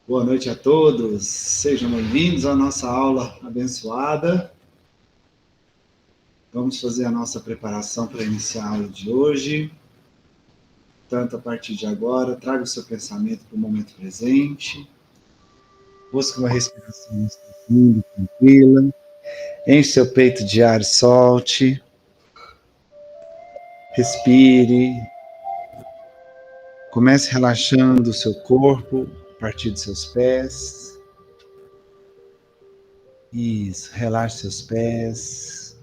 Boa noite a todos, sejam bem-vindos à nossa aula abençoada. Vamos fazer a nossa preparação para iniciar a aula de hoje. Portanto, a partir de agora, traga o seu pensamento para o momento presente. Busque uma respiração mais profunda, tranquila. Enche seu peito de ar e solte. Respire. Comece relaxando o seu corpo a partir de seus pés. Isso, relaxe seus pés.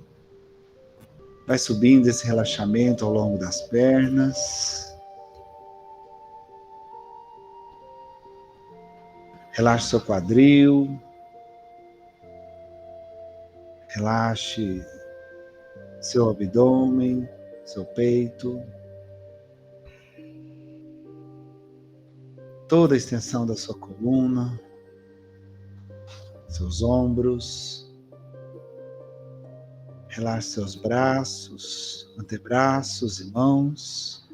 Vai subindo esse relaxamento ao longo das pernas. Relaxe seu quadril. Relaxe seu abdômen, seu peito. Toda a extensão da sua coluna. Seus ombros. Relaxe seus braços, antebraços e mãos.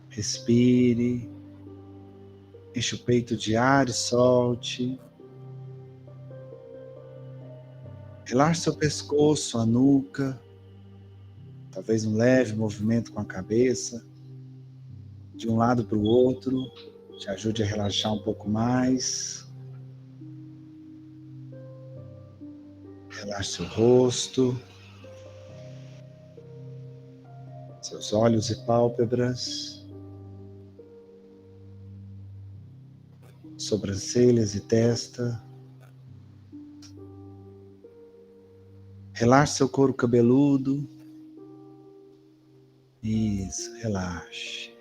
Respire. Enche o peito de ar e solte. Relaxe seu pescoço, a nuca. Talvez um leve movimento com a cabeça. De um lado para o outro. Te ajude a relaxar um pouco mais. Relaxe seu rosto. Seus olhos e pálpebras. Sobrancelhas e testa. Relaxe seu couro cabeludo. Isso, relaxe.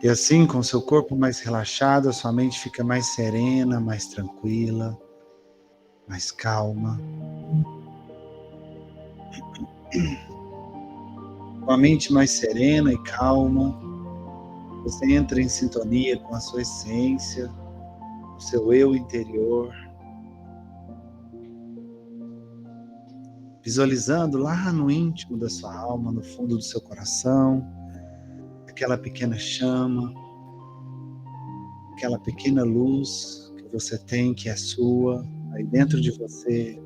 E assim, com seu corpo mais relaxado, a sua mente fica mais serena, mais tranquila, mais calma. Com a mente mais serena e calma, você entra em sintonia com a sua essência, o seu eu interior, visualizando lá no íntimo da sua alma, no fundo do seu coração, aquela pequena chama, aquela pequena luz que você tem, que é sua, aí dentro de você.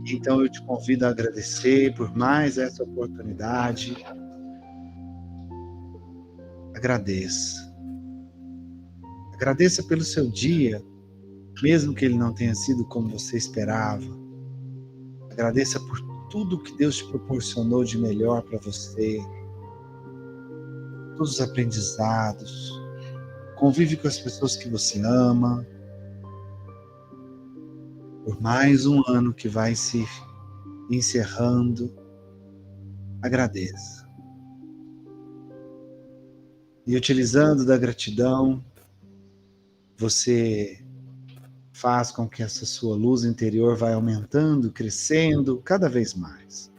Então eu te convido a agradecer por mais essa oportunidade. Agradeça. Agradeça pelo seu dia, mesmo que ele não tenha sido como você esperava. Agradeça por tudo que Deus te proporcionou de melhor para você. Todos os aprendizados. Convive com as pessoas que você ama. Por mais um ano que vai se encerrando. Agradeça. E utilizando da gratidão, você faz com que essa sua luz interior vai aumentando, crescendo cada vez mais.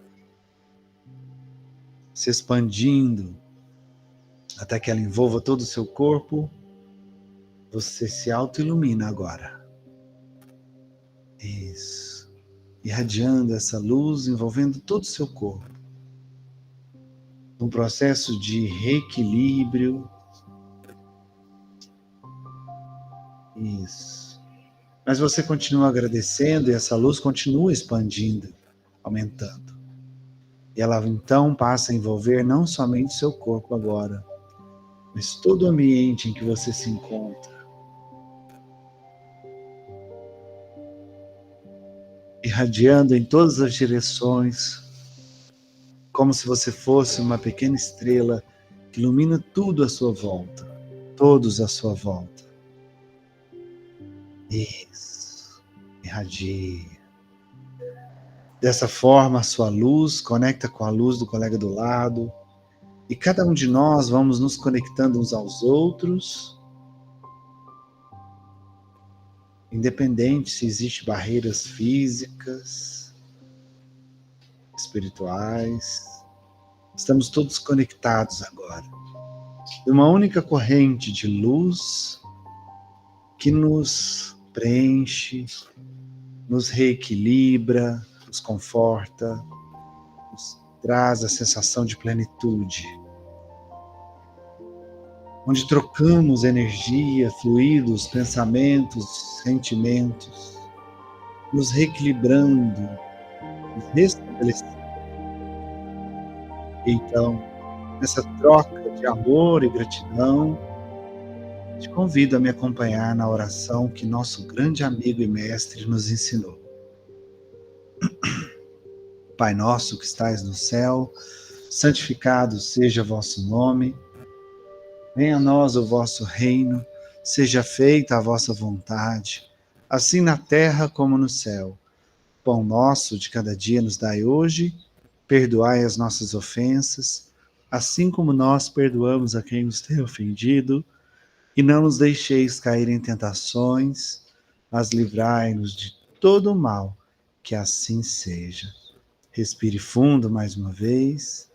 Se expandindo até que ela envolva todo o seu corpo. Você se auto-ilumina agora. Isso. Irradiando essa luz, envolvendo todo o seu corpo. Um processo de reequilíbrio. Isso. Mas você continua agradecendo e essa luz continua expandindo, aumentando. E ela então passa a envolver não somente seu corpo agora, mas todo o ambiente em que você se encontra. Irradiando em todas as direções, como se você fosse uma pequena estrela que ilumina tudo à sua volta, todos à sua volta. Isso, irradia. Dessa forma, a sua luz conecta com a luz do colega do lado, e cada um de nós vamos nos conectando uns aos outros, independente se existem barreiras físicas, espirituais. Estamos todos conectados agora, de uma única corrente de luz que nos preenche, nos reequilibra, nos conforta, nos traz a sensação de plenitude, onde trocamos energia, fluidos, pensamentos, sentimentos, nos reequilibrando, nos restabelecendo. Então, nessa troca de amor e gratidão, te convido a me acompanhar na oração que nosso grande amigo e mestre nos ensinou. Pai nosso que estais no céu, santificado seja vosso nome. Venha a nós o vosso reino, seja feita a vossa vontade, assim na terra como no céu. Pão nosso de cada dia nos dai hoje, perdoai as nossas ofensas, assim como nós perdoamos a quem nos tem ofendido, e não nos deixeis cair em tentações, mas livrai-nos de todo o mal, que assim seja. Respire fundo mais uma vez,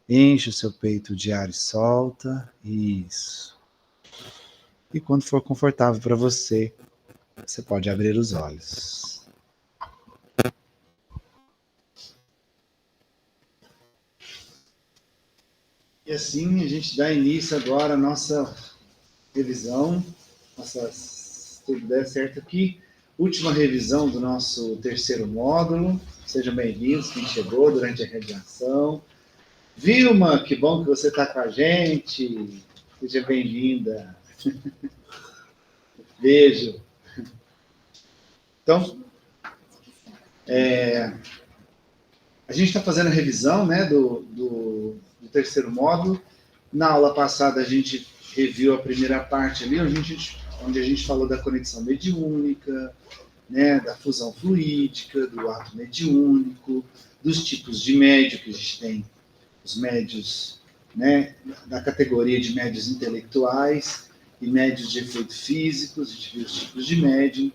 enche o seu peito de ar e solta, isso. E quando for confortável para você, você pode abrir os olhos. E assim a gente dá início agora à nossa revisão, se tudo der certo aqui, última revisão do nosso terceiro módulo. Sejam bem-vindos, quem chegou durante a redação. Vilma, que bom que você está com a gente. Seja bem-vinda. Beijo. Então, a gente está fazendo a revisão, né, do terceiro módulo. Na aula passada a gente reviu a primeira parte ali, onde a gente falou da conexão mediúnica, né, da fusão fluídica, do ato mediúnico, dos tipos de médio que a gente tem, os médios, né, da categoria de médios intelectuais e médios de efeito físicos, a gente viu os tipos de médium.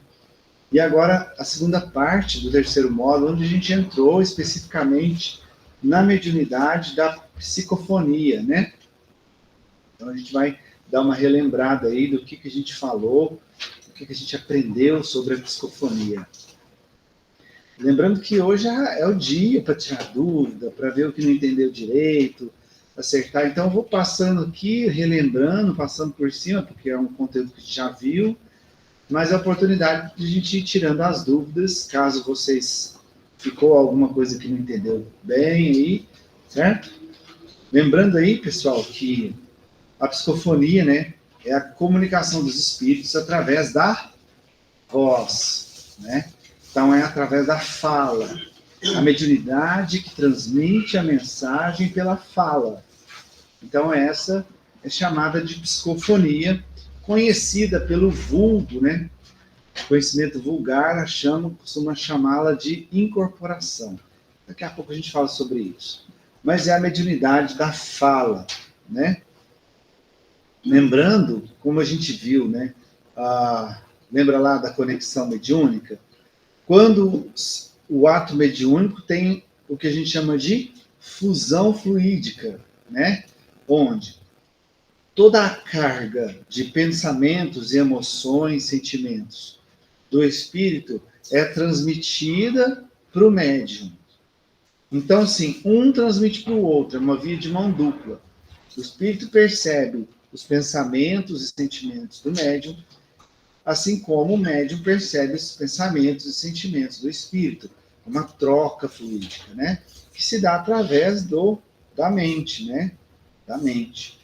E agora a segunda parte do terceiro módulo, onde a gente entrou especificamente na mediunidade da psicofonia, né? Então a gente vai dar uma relembrada aí do que a gente falou, do que a gente aprendeu sobre a psicofonia. Lembrando que hoje é o dia para tirar dúvida, para ver o que não entendeu direito, acertar. Então eu vou passando aqui, relembrando, passando por cima, porque é um conteúdo que a gente já viu, mas é a oportunidade de a gente ir tirando as dúvidas, caso vocês ficou alguma coisa que não entendeu bem aí, certo? Lembrando aí, pessoal, que a psicofonia, né, é a comunicação dos espíritos através da voz, né? Então é através da fala, a mediunidade que transmite a mensagem pela fala. Então essa é chamada de psicofonia, conhecida pelo vulgo, né? Conhecimento vulgar costuma chamá-la de incorporação. Daqui a pouco a gente fala sobre isso. Mas é a mediunidade da fala, né? Lembrando, como a gente viu, né? Lembra lá da conexão mediúnica? Quando o ato mediúnico tem o que a gente chama de fusão fluídica, né? Onde toda a carga de pensamentos, emoções, sentimentos do espírito é transmitida para o médium. Então, assim, um transmite para o outro, é uma via de mão dupla. O espírito percebe os pensamentos e sentimentos do médium, assim como o médium percebe os pensamentos e sentimentos do espírito. Uma troca fluídica, né? Que se dá através da mente, né? Da mente.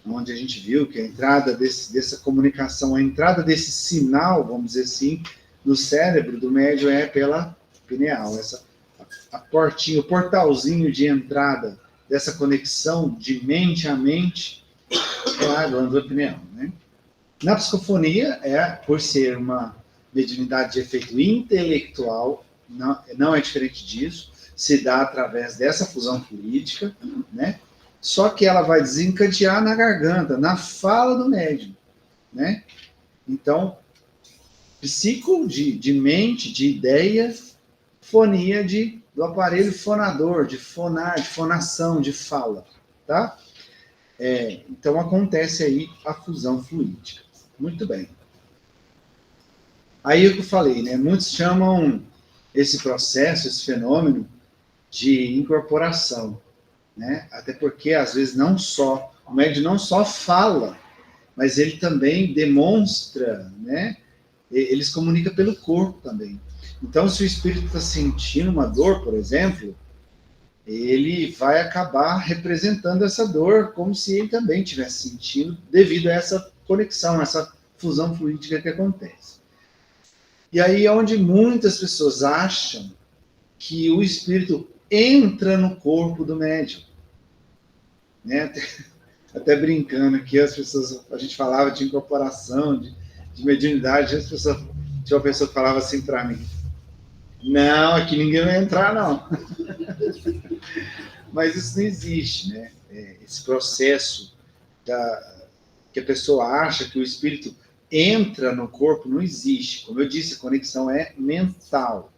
Onde a gente viu que a entrada dessa comunicação, a entrada desse sinal, vamos dizer assim, no cérebro do médium é pela pineal. A portinha, o portalzinho de entrada dessa conexão de mente a mente é a glândula pineal, né? Na psicofonia, por ser uma mediunidade de efeito intelectual, não é diferente disso, se dá através dessa fusão fluídica, né? Só que ela vai desencadear na garganta, na fala do médium, né? Então, psico de mente, de ideia, fonia do aparelho fonador, de fonar, de fonação, de fala, tá? Então acontece aí a fusão fluídica. Muito bem. Aí o que eu falei, né? Muitos chamam esse processo, esse fenômeno, de incorporação, né? Até porque, às vezes, o médium não só fala, mas ele também demonstra, né? Eles comunicam pelo corpo também. Então, se o espírito está sentindo uma dor, por exemplo, ele vai acabar representando essa dor como se ele também estivesse sentindo, devido a essa conexão, essa fusão fluídica que acontece. E aí é onde muitas pessoas acham que o espírito entra no corpo do médium, né? Até brincando aqui, a gente falava de incorporação, de mediunidade, tinha uma pessoa que falava assim para mim: não, aqui ninguém vai entrar, não. Mas isso não existe, né? Esse processo que a pessoa acha que o espírito entra no corpo não existe. Como eu disse, a conexão é mental,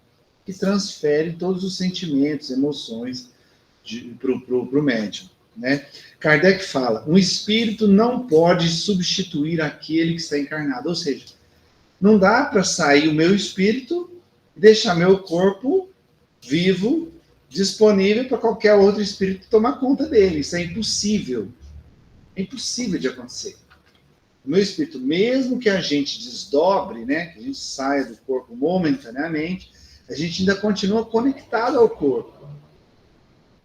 que transfere todos os sentimentos, emoções para o médium, né? Kardec fala: um espírito não pode substituir aquele que está encarnado. Ou seja, não dá para sair o meu espírito e deixar meu corpo vivo, disponível para qualquer outro espírito tomar conta dele. Isso é impossível. É impossível de acontecer. O meu espírito, mesmo que a gente desdobre, né, que a gente saia do corpo momentaneamente, a gente ainda continua conectado ao corpo,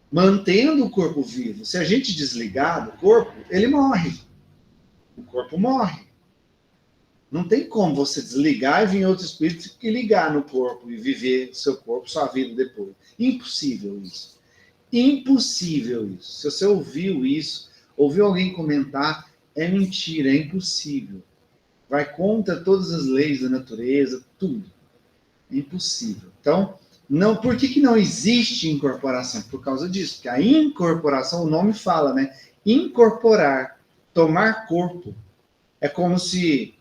mantendo o corpo vivo. Se a gente desligar do corpo, ele morre. O corpo morre. Não tem como você desligar e vir outro espírito e ligar no corpo e viver seu corpo, sua vida depois. Impossível isso. Impossível isso. Se você ouviu isso, ouviu alguém comentar, é mentira, é impossível. Vai contra todas as leis da natureza, tudo. É impossível. Então, não, por que não existe incorporação? Por causa disso. Porque a incorporação, o nome fala, né? Incorporar, tomar corpo. É como se,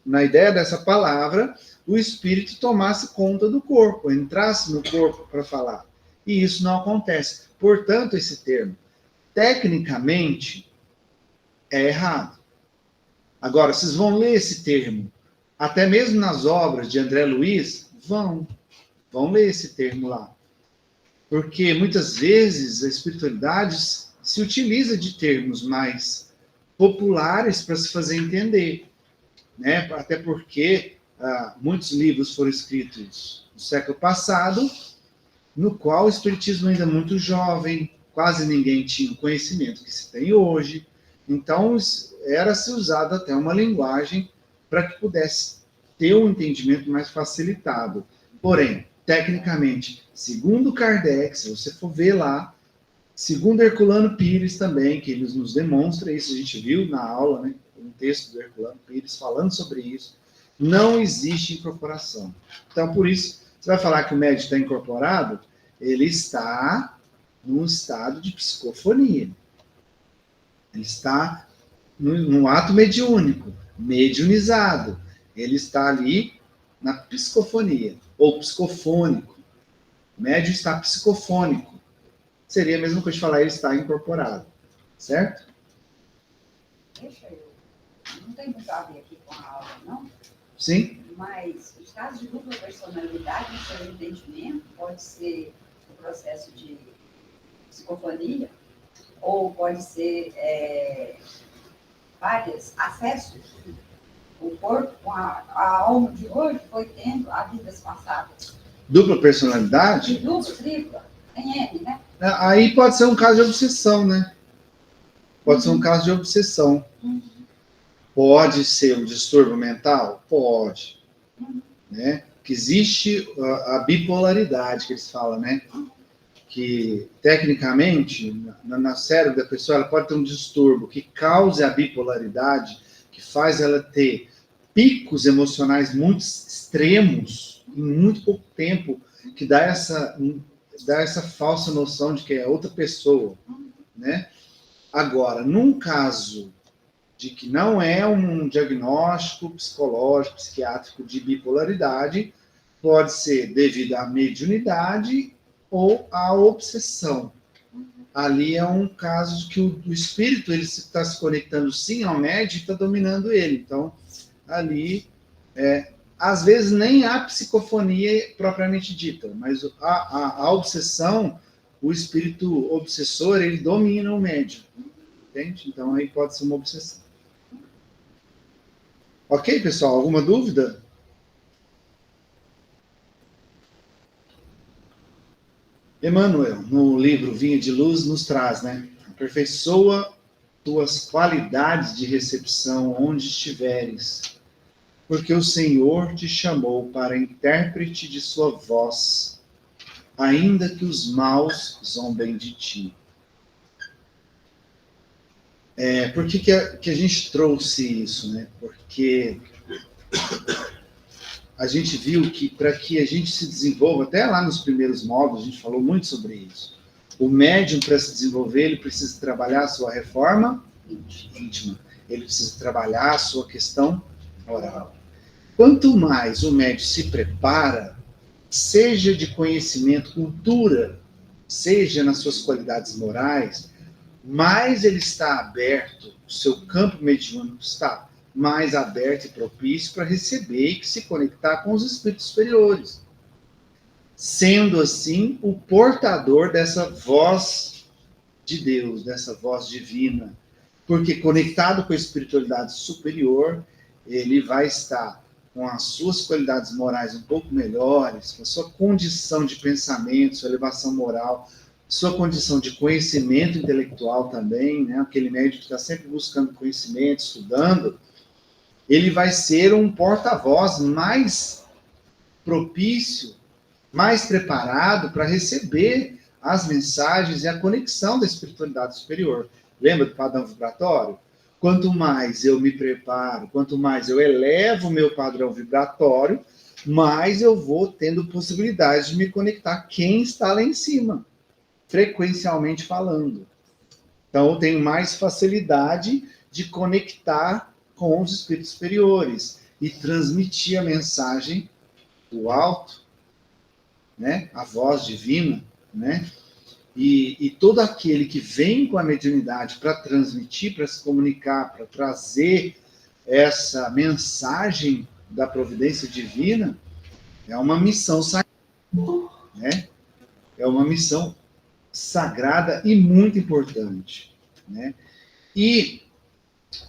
na ideia dessa palavra, o espírito tomasse conta do corpo, entrasse no corpo para falar. E isso não acontece. Portanto, esse termo, tecnicamente, é errado. Agora, vocês vão ler esse termo, até mesmo nas obras de André Luiz, vão ler esse termo lá. Porque muitas vezes a espiritualidade se utiliza de termos mais populares para se fazer entender, né? Até porque muitos livros foram escritos no século passado, no qual o espiritismo ainda é muito jovem, quase ninguém tinha o conhecimento que se tem hoje. Então, era-se usado até uma linguagem para que pudesse ter um entendimento mais facilitado. Porém, tecnicamente, segundo Kardec, se você for ver lá, segundo Herculano Pires também, que ele nos demonstra isso, a gente viu na aula, né, um texto do Herculano Pires falando sobre isso, não existe incorporação. Então, por isso, você vai falar que o médium está incorporado, ele está num estado de psicofonia. Ele está num ato mediúnico, mediunizado. Ele está ali na psicofonia, ou psicofônico. O médium está psicofônico. Seria a mesma coisa de falar ele está incorporado. Certo? Deixa eu. Não tem muito a ver aqui com a aula, não? Sim. Mas os casos de dupla personalidade, no seu entendimento, pode ser o processo de psicofonia, ou pode ser vários acessos. O corpo, com a alma de hoje, foi tendo a vidas passadas. Dupla personalidade? De dupla, tripla, tem M, né? Aí pode ser um caso de obsessão, né? Pode ser um caso de obsessão. Pode ser um distúrbio mental? Pode. Né? Que existe a bipolaridade, que eles falam, né? Que, tecnicamente, na cérebro da pessoa, ela pode ter um distúrbio que cause a bipolaridade, que faz ela ter picos emocionais muito extremos, em muito pouco tempo, que dá essa falsa noção de que é outra pessoa, né? Agora, num caso de que não é um diagnóstico psicológico, psiquiátrico de bipolaridade, pode ser devido à mediunidade ou à obsessão. Ali é um caso de que o espírito ele está se conectando sim ao médium e está dominando ele. Então, ali às vezes nem há psicofonia propriamente dita, mas a obsessão, o espírito obsessor, ele domina o médium, entende? Então aí pode ser uma obsessão. Ok, pessoal? Alguma dúvida? Emmanuel, no livro Vinha de Luz, nos traz, né? Aperfeiçoa tuas qualidades de recepção onde estiveres, porque o Senhor te chamou para intérprete de sua voz, ainda que os maus zombem de ti. Por que a gente trouxe isso, né? Porque a gente viu que para que a gente se desenvolva, até lá nos primeiros módulos, a gente falou muito sobre isso. O médium, para se desenvolver, ele precisa trabalhar a sua reforma íntima. Ele precisa trabalhar a sua questão moral. Quanto mais o médium se prepara, seja de conhecimento, cultura, seja nas suas qualidades morais, mais ele está aberto, o seu campo mediúnico está mais aberto e propício para receber e se conectar com os espíritos superiores. Sendo assim, o portador dessa voz de Deus, dessa voz divina. Porque conectado com a espiritualidade superior, ele vai estar com as suas qualidades morais um pouco melhores, com a sua condição de pensamento, sua elevação moral, sua condição de conhecimento intelectual também, né? Aquele médico que está sempre buscando conhecimento, estudando, ele vai ser um porta-voz mais propício, mais preparado para receber as mensagens e a conexão da espiritualidade superior. Lembra do padrão vibratório? Quanto mais eu me preparo, quanto mais eu elevo o meu padrão vibratório, mais eu vou tendo possibilidade de me conectar com quem está lá em cima, frequencialmente falando. Então, eu tenho mais facilidade de conectar com os espíritos superiores e transmitir a mensagem do alto, né? A voz divina, né? E todo aquele que vem com a mediunidade para transmitir, para se comunicar, para trazer essa mensagem da providência divina, é uma missão sagrada, né? É uma missão sagrada e muito importante, né? E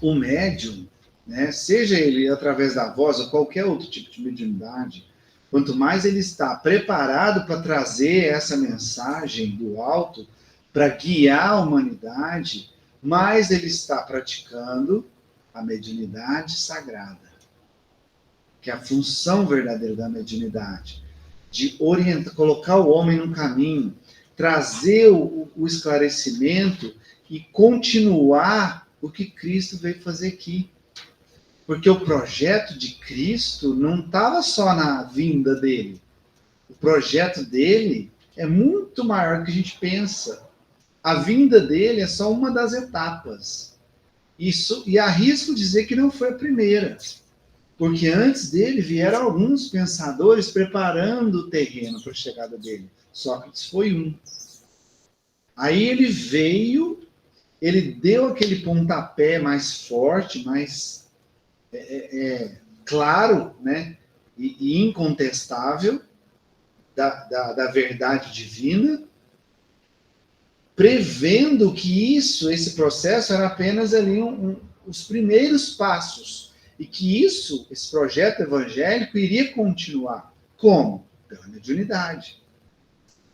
o médium, né, seja ele através da voz ou qualquer outro tipo de mediunidade, quanto mais ele está preparado para trazer essa mensagem do alto, para guiar a humanidade, mais ele está praticando a mediunidade sagrada, que é a função verdadeira da mediunidade, de orientar, colocar o homem no caminho, trazer o esclarecimento e continuar o que Cristo veio fazer aqui. Porque o projeto de Cristo não estava só na vinda dele. O projeto dele é muito maior do que a gente pensa. A vinda dele é só uma das etapas. E arrisco dizer que não foi a primeira. Porque antes dele vieram alguns pensadores preparando o terreno para a chegada dele. Sócrates foi um. Aí ele veio, ele deu aquele pontapé mais forte, mais claro, né, e incontestável da verdade divina, prevendo que esse processo era apenas ali os primeiros passos, e que esse projeto evangélico iria continuar. Como? Pela mediunidade.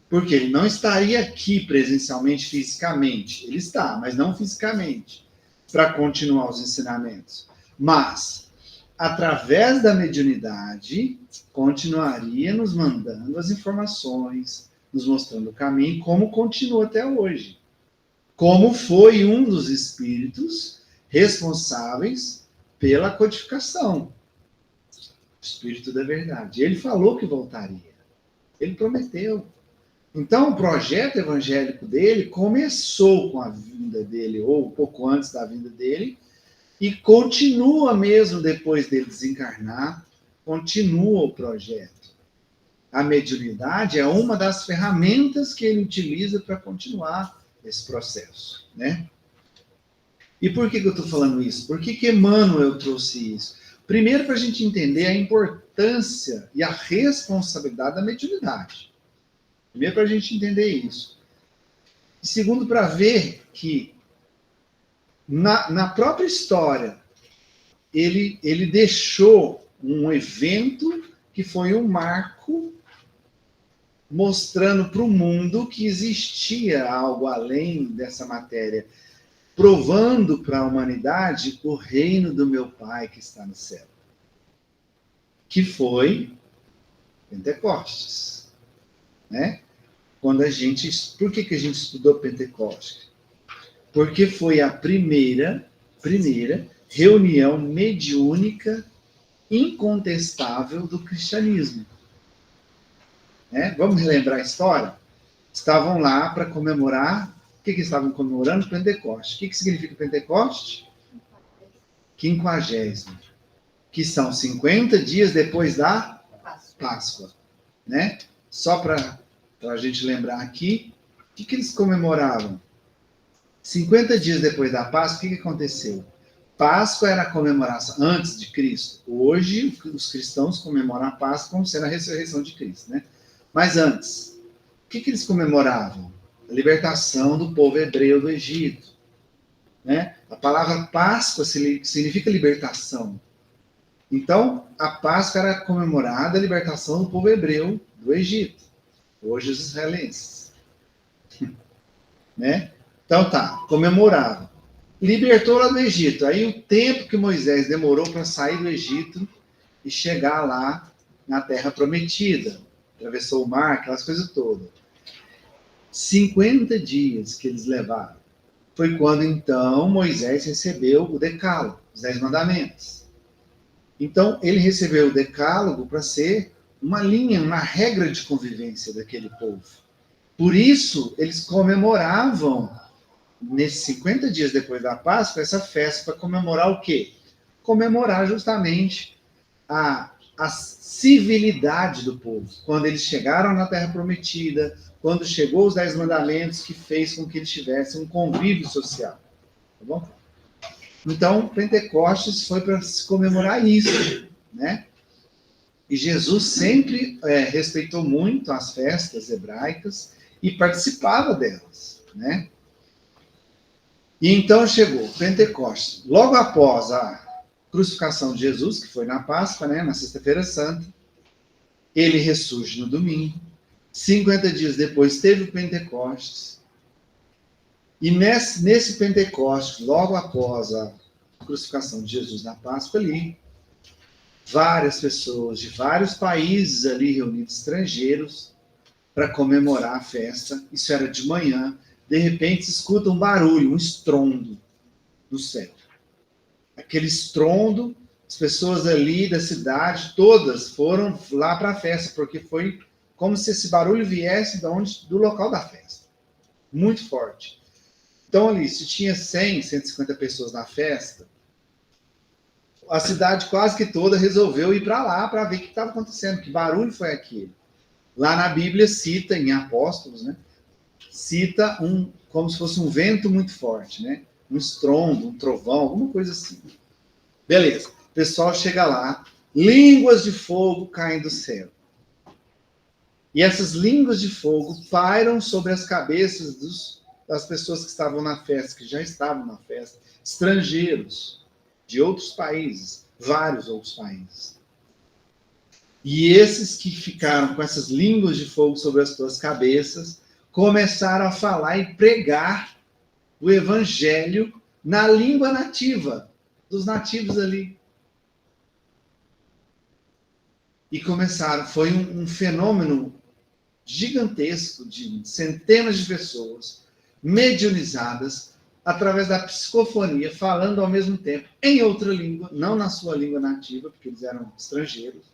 Porque ele não estaria aqui presencialmente, fisicamente. Ele está, mas não fisicamente, para continuar os ensinamentos. Mas, através da mediunidade, continuaria nos mandando as informações, nos mostrando o caminho, como continua até hoje. Como foi um dos espíritos responsáveis pela codificação. O Espírito da Verdade. Ele falou que voltaria. Ele prometeu. Então, o projeto evangélico dele começou com a vinda dele, ou um pouco antes da vinda dele, e continua mesmo depois dele desencarnar, continua o projeto. A mediunidade é uma das ferramentas que ele utiliza para continuar esse processo, né? E por que eu estou falando isso? Por que Emmanuel trouxe isso? Primeiro, para a gente entender a importância e a responsabilidade da mediunidade. Primeiro, para a gente entender isso. E segundo, para ver que na própria história, ele deixou um evento que foi um marco mostrando para o mundo que existia algo além dessa matéria, provando para a humanidade o reino do meu Pai que está no céu, que foi Pentecostes, né? Quando a gente, por que a gente estudou Pentecostes? Porque foi a primeira reunião mediúnica incontestável do cristianismo. Né? Vamos relembrar a história? Estavam lá para comemorar. O que estavam comemorando? Pentecostes. O que significa Pentecoste? 50º. Que são 50 dias depois da Páscoa. Né? Só para a gente lembrar aqui, o que eles comemoravam? 50 dias depois da Páscoa, o que aconteceu? Páscoa era a comemoração antes de Cristo. Hoje, os cristãos comemoram a Páscoa como sendo a ressurreição de Cristo, né? Mas antes, o que eles comemoravam? A libertação do povo hebreu do Egito. Né? A palavra Páscoa significa libertação. Então, a Páscoa era comemorada a libertação do povo hebreu do Egito. Hoje, os israelenses. Né? Então, comemorava. Libertou lá do Egito. Aí, o tempo que Moisés demorou para sair do Egito e chegar lá na Terra Prometida. Atravessou o mar, aquelas coisas todas. 50 dias que eles levaram. Foi quando, então, Moisés recebeu o Decálogo, os 10 Mandamentos. Então, ele recebeu o Decálogo para ser uma linha, uma regra de convivência daquele povo. Por isso, eles comemoravam, nesses 50 dias depois da Páscoa, essa festa para comemorar o quê? Comemorar justamente a civilidade do povo. Quando eles chegaram na Terra Prometida, quando chegou os 10 Mandamentos, que fez com que eles tivessem um convívio social. Tá bom? Então, Pentecostes foi para se comemorar isso, né? E Jesus sempre respeitou muito as festas hebraicas e participava delas, né? E então chegou Pentecostes. Logo após a crucificação de Jesus, que foi na Páscoa, né, na Sexta-feira Santa, ele ressurge no domingo. 50 dias depois teve o Pentecostes. E nesse Pentecostes, logo após a crucificação de Jesus na Páscoa ali, várias pessoas de vários países ali reunidos, estrangeiros, para comemorar a festa. Isso era de manhã. De repente se escuta um barulho, um estrondo do céu. Aquele estrondo, as pessoas ali da cidade, todas foram lá para a festa, porque foi como se esse barulho viesse do local da festa. Muito forte. Então, ali, se tinha 100, 150 pessoas na festa, a cidade quase que toda resolveu ir para lá para ver o que estava acontecendo, que barulho foi aquele. Lá na Bíblia cita, em Apóstolos, né? Cita como se fosse um vento muito forte, né? Um estrondo, um trovão, alguma coisa assim. Beleza. O pessoal chega lá, línguas de fogo caem do céu. E essas línguas de fogo pairam sobre as cabeças das pessoas que estavam na festa, que já estavam na festa, estrangeiros de outros países, vários outros países. E esses que ficaram com essas línguas de fogo sobre as suas cabeças começaram a falar e pregar o evangelho na língua nativa, dos nativos ali. E começaram, foi um fenômeno gigantesco de centenas de pessoas mediunizadas através da psicofonia, falando ao mesmo tempo em outra língua, não na sua língua nativa, porque eles eram estrangeiros,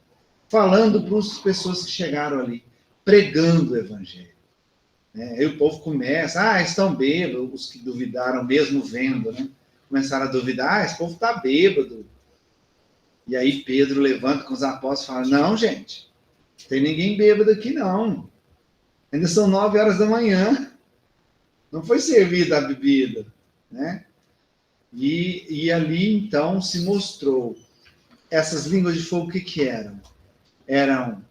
falando para as pessoas que chegaram ali, pregando o evangelho. Aí o povo começa, estão bêbados, os que duvidaram mesmo vendo, né? Começaram a duvidar, esse povo está bêbado. E aí Pedro levanta com os apóstolos e fala, não, gente, não tem ninguém bêbado aqui, não. Ainda são 9 horas da manhã. Não foi servida a bebida, né? E ali, então, se mostrou essas línguas de fogo, o que eram? Eram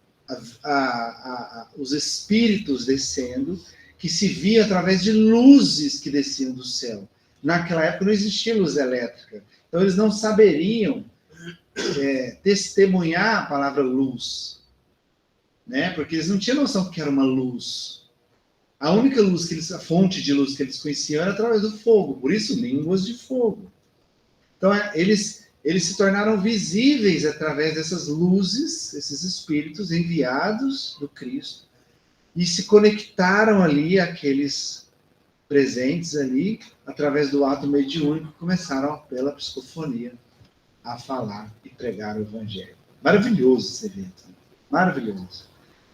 os espíritos descendo, que se via através de luzes que desciam do céu. Naquela época não existia luz elétrica, então eles não saberiam testemunhar a palavra luz, né? Porque eles não tinham noção que era uma luz. A única luz a fonte de luz que eles conheciam era através do fogo, por isso línguas de fogo. Então eles se tornaram visíveis através dessas luzes, esses espíritos enviados do Cristo, e se conectaram ali àqueles presentes ali, através do ato mediúnico, começaram pela psicofonia a falar e pregar o evangelho. Maravilhoso esse evento, maravilhoso.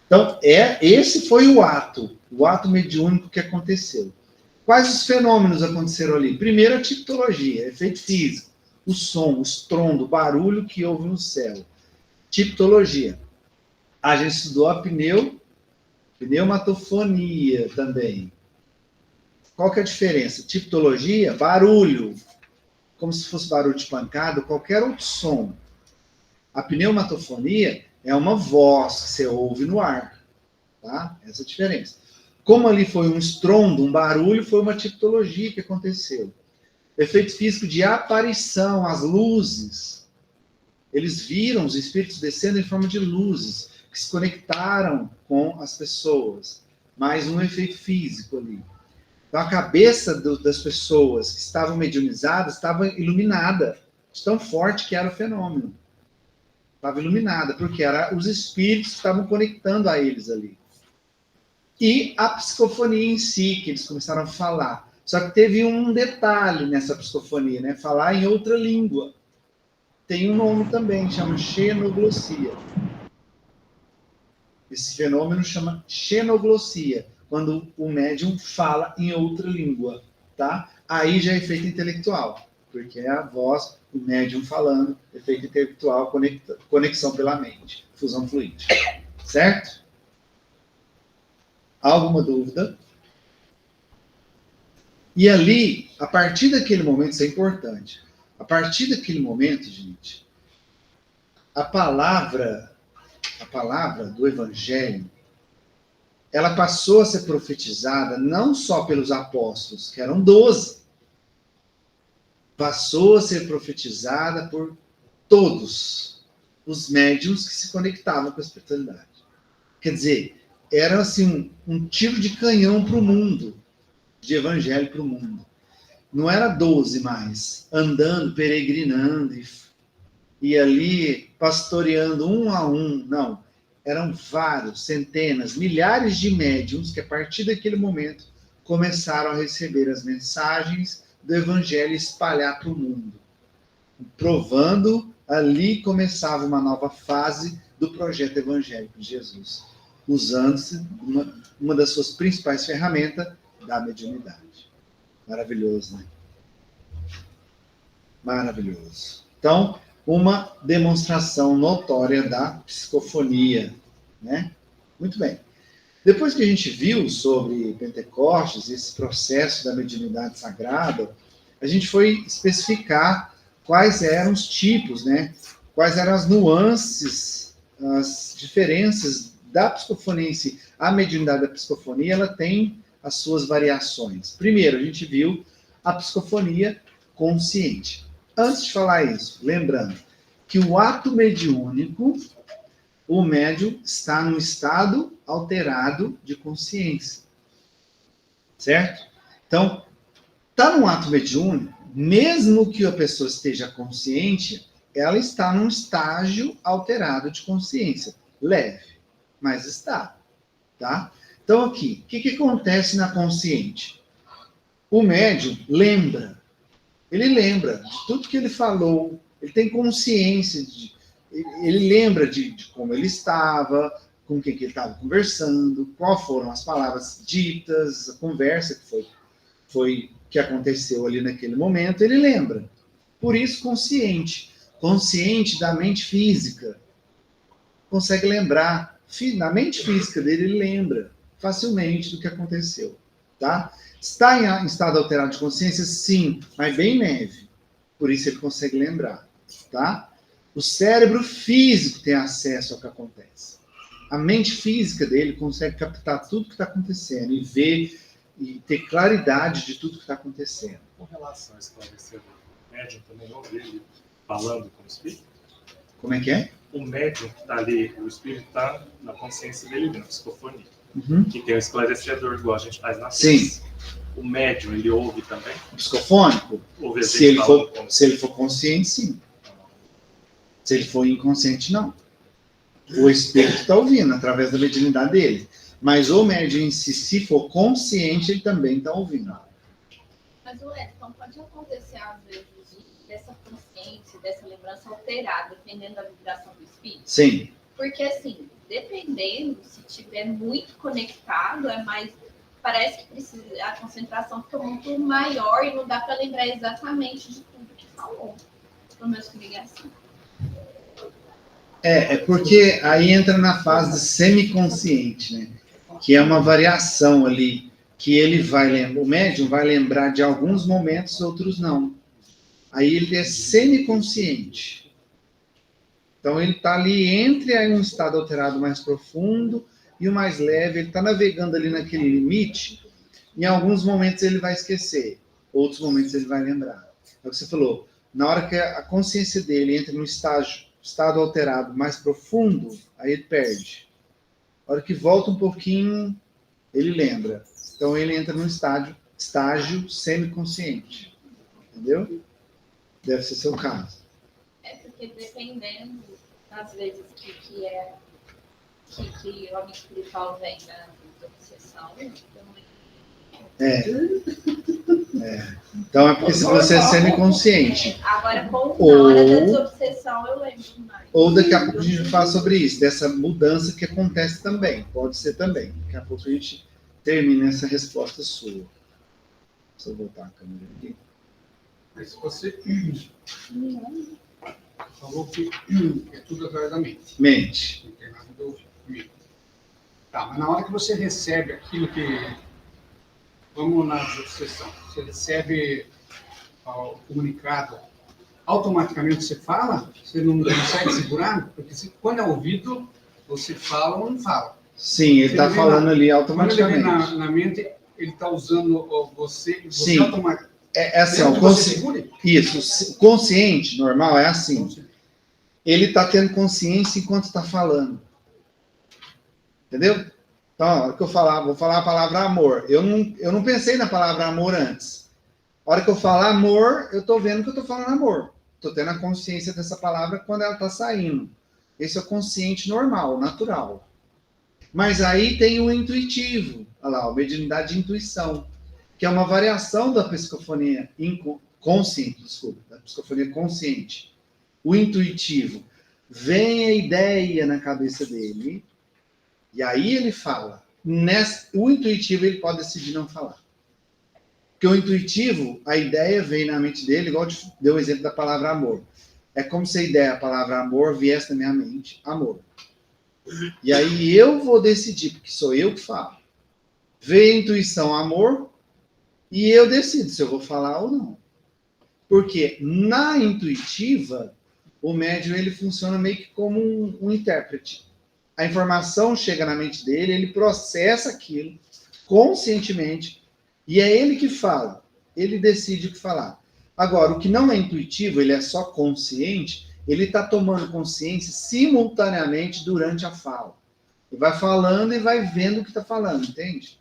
Então, esse foi o ato mediúnico que aconteceu. Quais os fenômenos aconteceram ali? Primeiro, a tipologia, efeito físico, o som, o estrondo, o barulho que houve no céu. Tipologia. A gente estudou a pneumatofonia também. Qual que é a diferença? Tipologia, barulho, como se fosse barulho de pancada, qualquer outro som. A pneumatofonia é uma voz que você ouve no ar. Tá? Essa é a diferença. Como ali foi um estrondo, um barulho, foi uma tipologia que aconteceu. Efeito físico de aparição, as luzes. Eles viram os espíritos descendo em forma de luzes, que se conectaram com as pessoas. Mais um efeito físico ali. Então a cabeça das pessoas que estavam mediunizadas estava iluminada, de tão forte que era o fenômeno. Estava iluminada, porque eram os espíritos que estavam conectando a eles ali. E a psicofonia em si, que eles começaram a falar. Só que teve um detalhe nessa psicofonia, né? Falar em outra língua. Tem um nome também, chama xenoglossia. Esse fenômeno chama xenoglossia, quando o médium fala em outra língua, tá? Aí já é efeito intelectual, porque é a voz, o médium falando, efeito intelectual, conexão pela mente, fusão fluídica. Certo? Alguma dúvida? E ali, a partir daquele momento, isso é importante, a partir daquele momento, gente, a palavra do Evangelho, ela passou a ser profetizada não só pelos apóstolos, que eram 12, passou a ser profetizada por todos os médiuns que se conectavam com a espiritualidade. Quer dizer, era assim um tiro de canhão para o mundo, de evangelho para o mundo. Não era 12 mais, andando, peregrinando e ali pastoreando um a um, não. Eram vários, centenas, milhares de médiuns que a partir daquele momento começaram a receber as mensagens do evangelho e espalhar para o mundo. Provando, ali começava uma nova fase do projeto evangélico de Jesus, usando-se uma das suas principais ferramentas, da mediunidade. Maravilhoso, né? Maravilhoso. Então, uma demonstração notória da psicofonia, né? Muito bem. Depois que a gente viu sobre Pentecostes, esse processo da mediunidade sagrada, a gente foi especificar quais eram os tipos, né? Quais eram as nuances, as diferenças da psicofonia em si. A mediunidade da psicofonia, ela tem as suas variações. Primeiro, a gente viu a psicofonia consciente. Antes de falar isso, lembrando que o ato mediúnico, o médium está num estado alterado de consciência. Certo? Então, está num ato mediúnico, mesmo que a pessoa esteja consciente, ela está num estágio alterado de consciência. Leve, mas está. Tá? Então, aqui, o que acontece na consciente? O médium lembra. Ele lembra de tudo que ele falou, ele tem consciência, ele lembra de como ele estava, com quem que ele estava conversando, quais foram as palavras ditas, a conversa que aconteceu ali naquele momento, ele lembra. Por isso, consciente da mente física, consegue lembrar. Na mente física dele, ele lembra facilmente do que aconteceu. Tá? Está em estado alterado de consciência? Sim, mas bem leve. Por isso ele consegue lembrar. Tá? O cérebro físico tem acesso ao que acontece. A mente física dele consegue captar tudo que está acontecendo e ver e ter claridade de tudo que está acontecendo. Com relação a esclarecedor, o médium também ouve ele falando com o espírito? Como é que é? O médium que está ali, o espírito está na consciência dele, na psicofonia. Uhum. Que tem o esclarecedor, igual a gente faz na Sim. vez. O médium, ele ouve também? O psicofônico? Ouve a gente Se ele falando com o for consciente, sim. Se ele for inconsciente, não. O espírito está ouvindo, através da mediunidade dele. Mas o médium em si, se for consciente, ele também está ouvindo. Mas o Edson, pode acontecer, às vezes, dessa consciência, dessa lembrança alterar, dependendo da vibração do espírito? Sim. Porque, assim, dependendo, se tiver muito conectado, é mais... Parece que precisa, a concentração fica muito maior e não dá para lembrar exatamente de tudo que falou. Pelo menos comigo é assim. É porque aí entra na fase de semiconsciente, né? Que é uma variação ali, que ele vai lembrar, o médium vai lembrar de alguns momentos, outros não. Aí ele é semiconsciente. Então ele está ali entre aí um estado alterado mais profundo e o mais leve, ele está navegando ali naquele limite, em alguns momentos ele vai esquecer, outros momentos ele vai lembrar. É o que você falou, na hora que a consciência dele entra no estado alterado mais profundo, aí ele perde. Na hora que volta um pouquinho, ele lembra. Então ele entra num estágio semiconsciente. Entendeu? Deve ser seu caso. É porque dependendo, às vezes, que o amigo espiritual vem da obsessão, Então é porque se você é semiconsciente. Agora, na hora da desobsessão, eu lembro mais. Ou daqui a pouco a gente vai falar sobre isso, dessa mudança que acontece também. Pode ser também. Daqui a pouco a gente termina essa resposta sua. Deixa eu voltar a câmera aqui. Mas você falou que é tudo através da mente. Mente. Não tem nada do ouvido. Tá, mas na hora que você recebe aquilo que... Vamos na obsessão. Você recebe o comunicado, automaticamente você fala? Você não consegue segurar? Porque quando é ouvido, você fala ou não fala. Sim, ele está falando ali Quando ele vem automaticamente. na mente, ele está usando você Sim. automaticamente. É assim, ó, isso, o consciente, normal, é assim. Ele está tendo consciência enquanto está falando. Entendeu? Então, a hora que eu falar, vou falar a palavra amor. Eu não pensei na palavra amor antes. A hora que eu falar amor, eu estou vendo que eu estou falando amor. Estou tendo a consciência dessa palavra quando ela está saindo. Esse é o consciente normal, natural. Mas aí tem o intuitivo. Olha lá, a mediunidade de intuição, que é uma variação da psicofonia consciente, da psicofonia consciente. O intuitivo. Vem a ideia na cabeça dele, e aí ele fala. O intuitivo ele pode decidir não falar. Porque o intuitivo, a ideia vem na mente dele, igual deu o exemplo da palavra amor. É como se a ideia, a palavra amor, viesse na minha mente, amor. E aí eu vou decidir, porque sou eu que falo. Vem a intuição, amor, e eu decido se eu vou falar ou não. Porque na intuitiva, o médium ele funciona meio que como um intérprete. A informação chega na mente dele, ele processa aquilo conscientemente, e é ele que fala. Ele decide o que falar. Agora, o que não é intuitivo, ele é só consciente, ele está tomando consciência simultaneamente durante a fala. Ele vai falando e vai vendo o que está falando, entende?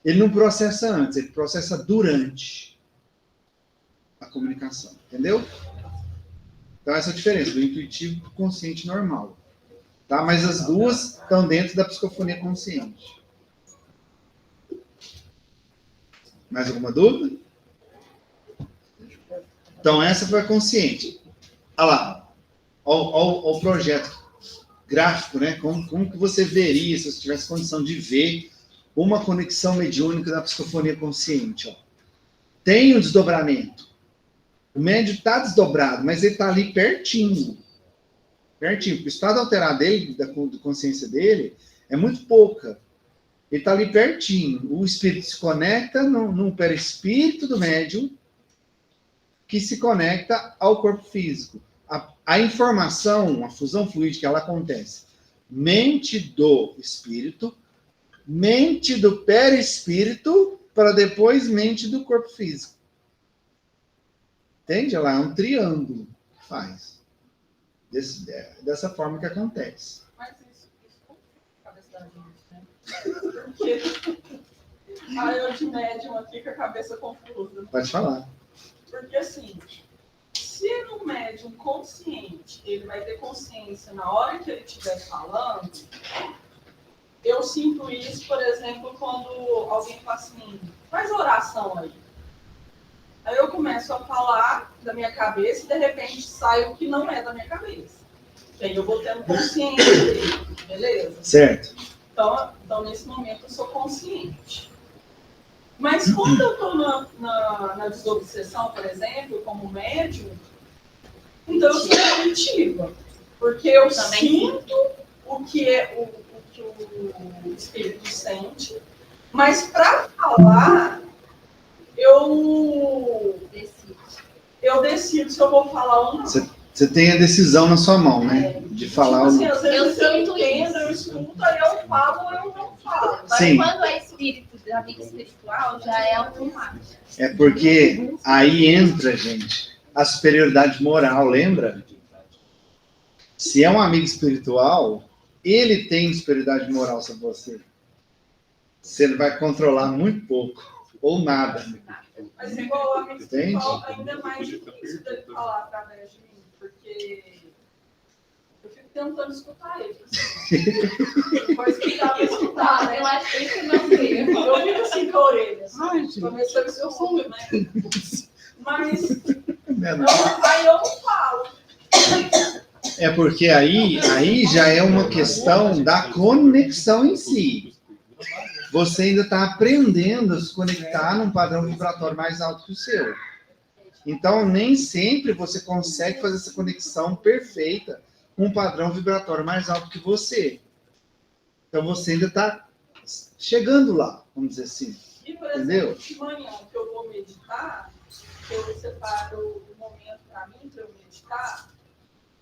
Ele não processa antes, ele processa durante a comunicação, entendeu? Então, essa é a diferença do intuitivo para o consciente normal. Tá? Mas as duas estão dentro da psicofonia consciente. Mais alguma dúvida? Então, essa foi a consciente. Olha lá. Olha o projeto gráfico, né? Como que você veria, se você tivesse condição de ver uma conexão mediúnica da psicofonia consciente? Ó. Tem o desdobramento. O médium está desdobrado, mas ele está ali pertinho. Pertinho. Porque o estado alterado dele, da consciência dele, é muito pouca. Ele está ali pertinho. O espírito se conecta no perispírito do médium, que se conecta ao corpo físico. A informação, a fusão fluídica, ela acontece. Mente do espírito, mente do perispírito, para depois mente do corpo físico. Entende? Ela é um triângulo que faz. Dessa forma que acontece. Mas isso cabeça da gente, né? Porque aí eu de médium aqui com a cabeça confusa. Pode falar. Porque assim, se no médium consciente, ele vai ter consciência na hora que ele estiver falando, eu sinto isso, por exemplo, quando alguém fala assim, faz oração aí. Aí eu começo a falar da minha cabeça e de repente sai o que não é da minha cabeça. E aí eu vou tendo consciência dele, beleza? Certo. Então, nesse momento, eu sou consciente. Mas quando eu estou na desobsessão, por exemplo, como médium, então eu sou intuitiva. Porque eu sinto o que o espírito sente, mas para falar, eu decido se eu vou falar ou não. Você tem a decisão na sua mão, né? De falar tipo ou assim, não. às vezes eu sinto entendo, eu escuto, aí eu falo ou eu não falo. Mas Sim. quando é espírito, da vida espiritual, já é automático. É porque aí entra, gente, a superioridade moral, lembra? Se é um amigo espiritual, ele tem superioridade moral sobre você. Você vai controlar muito pouco, ou nada. Mas igual o amigo Entende? espiritual, ainda é mais difícil dele falar através de mim, porque eu fico tentando escutar ele. Assim. Vou escutar, né? Eu acho que isso não sei. Eu fico assim com a orelha. Assim. Ai, gente. Começando a escutar, né? Mas Né? aí eu não falo. É porque aí já é uma questão da conexão em si. Você ainda está aprendendo a se conectar num padrão vibratório mais alto que o seu. Então, nem sempre você consegue fazer essa conexão perfeita com um padrão vibratório mais alto que você. Então, você ainda está chegando lá, vamos dizer assim. E, por exemplo, Entendeu? de manhã que eu vou meditar, que eu separo o momento para mim, para eu meditar,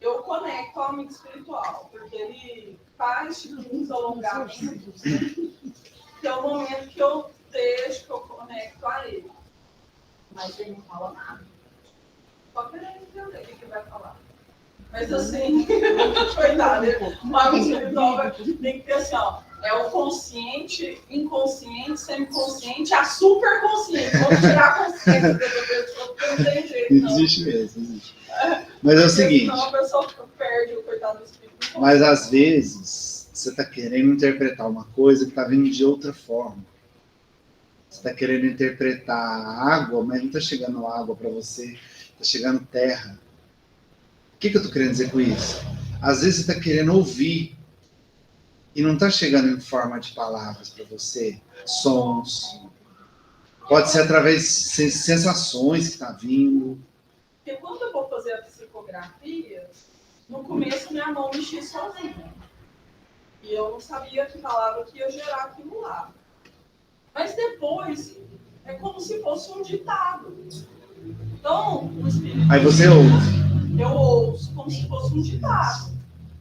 eu conecto ao amigo espiritual, porque ele faz uns alongamentos, que é o momento que eu deixo, que eu conecto a ele. Mas ele não fala nada. Só querendo entender o que vai falar. Mas assim, coitado, o amigo espiritual tem que ter assim, ó, é o consciente, inconsciente, semiconsciente, a superconsciente. Vamos tirar a consciência da pessoa, porque não tem jeito, não. Existe mesmo, existe. Mas é o seguinte. Senão a pessoa perde o coitado do espírito. Mas às vezes você está querendo interpretar uma coisa que está vindo de outra forma. Você está querendo interpretar água, mas não está chegando água para você, está chegando terra. O que eu estou querendo dizer com isso? Às vezes você está querendo ouvir e não está chegando em forma de palavras para você, sons. Pode ser através de sensações que está vindo. Porque quando eu vou fazer a psicografia, no começo minha mão mexia sozinha. E eu não sabia que palavra que ia gerar aquilo lá. Mas depois, é como se fosse um ditado. Então, o espírito... Aí você ouve. Eu ouço como se fosse um ditado.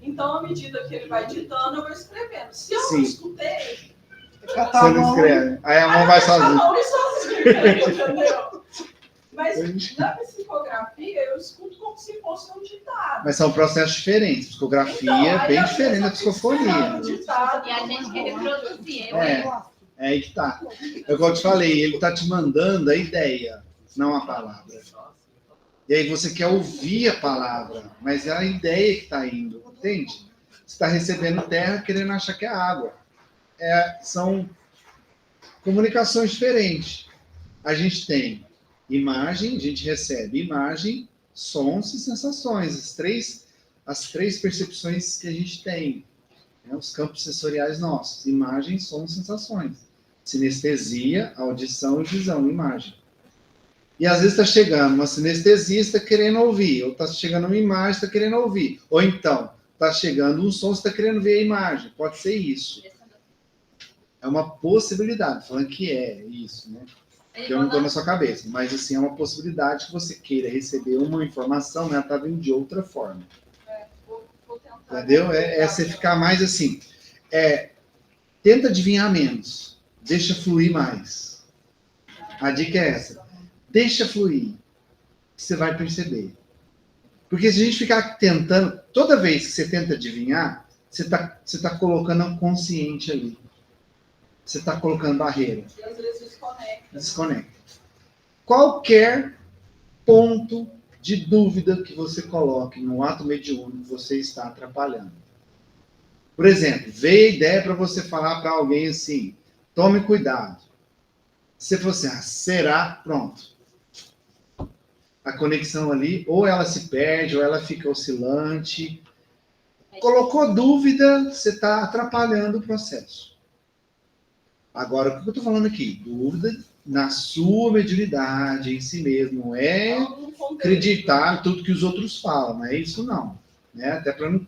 Então, à medida que ele vai ditando, eu vou escrevendo. Se eu não escutei... Você não escreve. Aí a mão vai sozinha. A mão vai sozinha, entendeu? Mas na psicografia, eu escuto como se fosse um ditado. Mas são processos diferentes. Psicografia é bem diferente da psicofonia. Ditado, E a gente quer reproduzir. É aí que tá. É o que eu te falei, ele tá te mandando a ideia, não a palavra. E aí você quer ouvir a palavra, mas é a ideia que está indo, entende? Você está recebendo terra querendo achar que é água. São comunicações diferentes. A gente tem imagem, a gente recebe imagem, sons e sensações. As três percepções que a gente tem. Né? Os campos sensoriais nossos. Imagem, sons, sensações. Sinestesia, audição e visão, imagem. E às vezes está chegando uma sinestesista querendo ouvir, ou está chegando uma imagem, está querendo ouvir. Ou então, está chegando um som, você está querendo ver a imagem. Pode ser isso. É uma possibilidade, falando que é isso, né? que eu não estou na sua cabeça, mas assim, é uma possibilidade que você queira receber uma informação, né? Ela está vindo de outra forma. Vou tentar. Entendeu? É você ficar mais assim. Tenta adivinhar menos. Deixa fluir mais. A dica é essa. Deixa fluir. Que você vai perceber. Porque se a gente ficar tentando, toda vez que você tenta adivinhar, você tá colocando um consciente ali. Você está colocando barreira. E às vezes Desconecta. Qualquer ponto de dúvida que você coloque no ato mediúnico, você está atrapalhando. Por exemplo, veio a ideia para você falar para alguém assim, tome cuidado. Se você fosse assim, será? Pronto. A conexão ali, ou ela se perde, ou ela fica oscilante. Colocou dúvida, você está atrapalhando o processo. Agora, o que eu estou falando aqui? Dúvida na sua mediunidade, em si mesmo. Não é acreditar em tudo que os outros falam, não é isso não. Né? Até para não...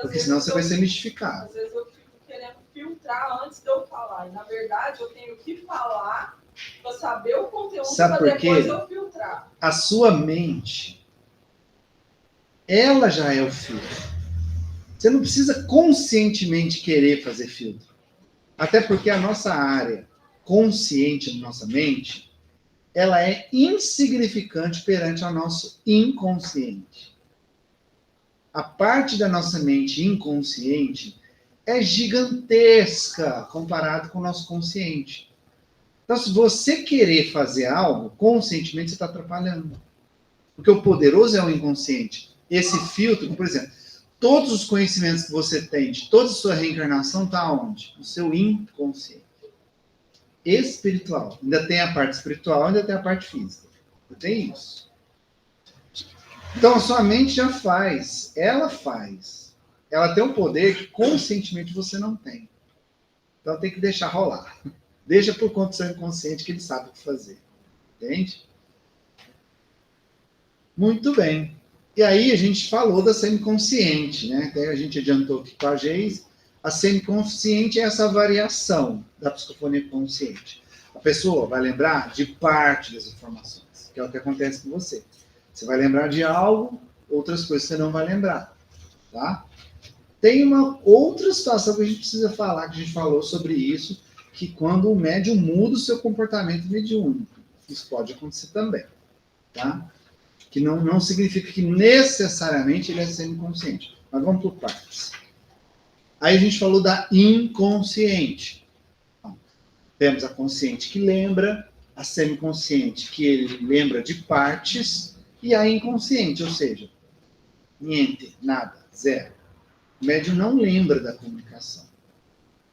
Porque senão você vai ser mistificado. Às vezes eu fico querendo filtrar antes de eu falar. E, na verdade, eu tenho que falar para saber o conteúdo para depois eu filtrar. A sua mente, ela já é o filtro. Você não precisa conscientemente querer fazer filtro. Até porque a nossa área consciente da nossa mente, ela é insignificante perante ao nosso inconsciente. A parte da nossa mente inconsciente é gigantesca comparado com o nosso consciente. Então, se você querer fazer algo, conscientemente você está atrapalhando. Porque o poderoso é o inconsciente. Esse filtro, por exemplo, todos os conhecimentos que você tem de toda a sua reencarnação está onde? No seu inconsciente. Espiritual. Ainda tem a parte espiritual, ainda tem a parte física. Tem isso. Então, a sua mente já faz. Ela faz. Ela tem um poder que conscientemente você não tem. Então, tem que deixar rolar. Deixa por conta do seu inconsciente que ele sabe o que fazer. Entende? Muito bem. E aí, a gente falou da semiconsciente, né? Até a gente adiantou aqui com a Geis. A semiconsciente é essa variação da psicofonia consciente. A pessoa vai lembrar de parte das informações, que é o que acontece com você. Você vai lembrar de algo, outras coisas você não vai lembrar, tá? Tem uma outra situação que a gente precisa falar, que a gente falou sobre isso, que quando o médium muda o seu comportamento mediúnico, isso pode acontecer também, tá? Que não significa que necessariamente ele é semiconsciente. Mas vamos por partes. Aí a gente falou da inconsciente. Então, temos a consciente que lembra, a semiconsciente que ele lembra de partes, e a inconsciente, ou seja, niente, nada, zero. O médium não lembra da comunicação.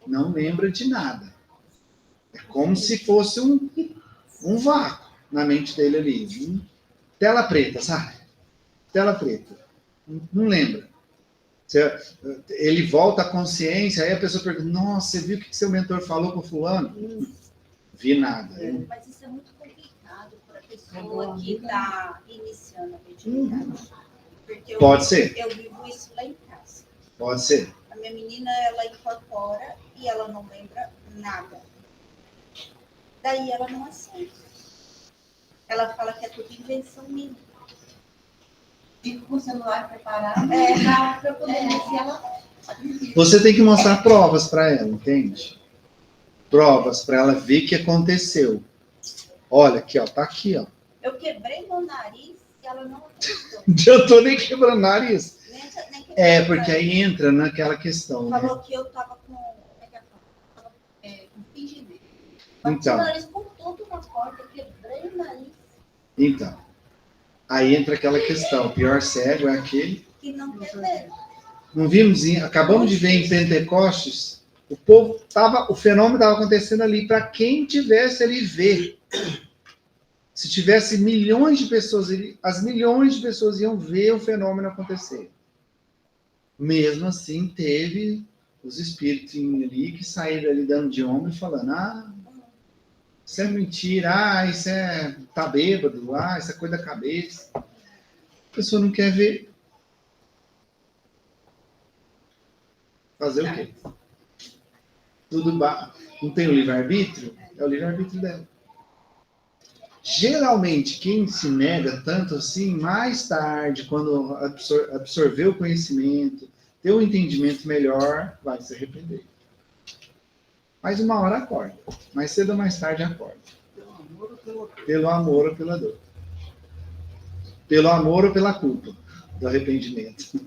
Não lembra de nada. É como se fosse um vácuo na mente dele ali. Tela preta, sabe? Tela preta. Não lembra. Ele volta à consciência, aí a pessoa pergunta, nossa, você viu o que seu mentor falou com o fulano? Vi nada. Mas isso é muito complicado para a pessoa que está iniciando a mediunidade. Porque Pode ser. Eu vivo isso lá em casa. Pode ser. A minha menina, ela incorpora e ela não lembra nada. Daí ela não aceita. Ela fala que é tudo invenção minha. Fico com o celular preparado Para poder iniciar ela. Você tem que mostrar provas para ela, entende? Provas para ela ver que aconteceu. Olha aqui, ó, tá aqui, ó. Eu quebrei meu nariz e ela não acreditou. Eu tô nem quebrando nariz. Nem Porque aí entra naquela questão, né? falou que eu tava com. Com fingimento. Então. O nariz com tudo na porta, eu quebrei o nariz. Então. Aí entra aquela questão. O pior cego é aquele. Que não quer ver. Não vimos, acabamos de ver em Pentecostes, o fenômeno estava acontecendo ali para quem tivesse ali ver. Se tivesse milhões de pessoas, as milhões de pessoas iam ver o fenômeno acontecer. Mesmo assim, teve os espíritos ali que saíram ali dando de ombro e falando, isso é mentira, isso tá bêbado, isso é coisa da cabeça. A pessoa não quer ver. Fazer o quê? Não tem o livre-arbítrio? É o livre-arbítrio dela. Geralmente, quem se nega tanto assim, mais tarde, quando absorver o conhecimento, ter um entendimento melhor, vai se arrepender. Mais uma hora acorda. Mais cedo ou mais tarde acorda. Pelo amor ou pela dor. Pelo amor ou pela culpa do arrependimento.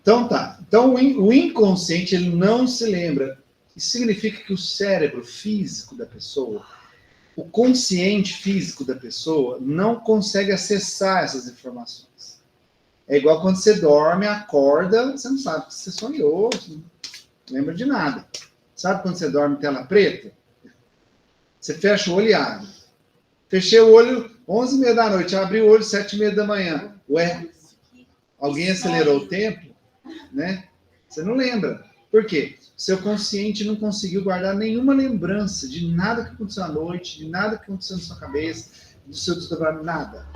Então tá. Então o inconsciente ele não se lembra. Isso significa que o cérebro físico da pessoa, o consciente físico da pessoa, não consegue acessar essas informações. É igual quando você dorme, acorda, você não sabe que você sonhou, você não lembra de nada. Sabe quando você dorme em tela preta? Você fecha o olho e abre. Fechei o olho 11h30 da noite, abri o olho 7h30 da manhã. Ué, alguém acelerou o tempo? Né? Você não lembra. Por quê? Seu consciente não conseguiu guardar nenhuma lembrança de nada que aconteceu à noite, de nada que aconteceu na sua cabeça, do seu desdobramento, nada.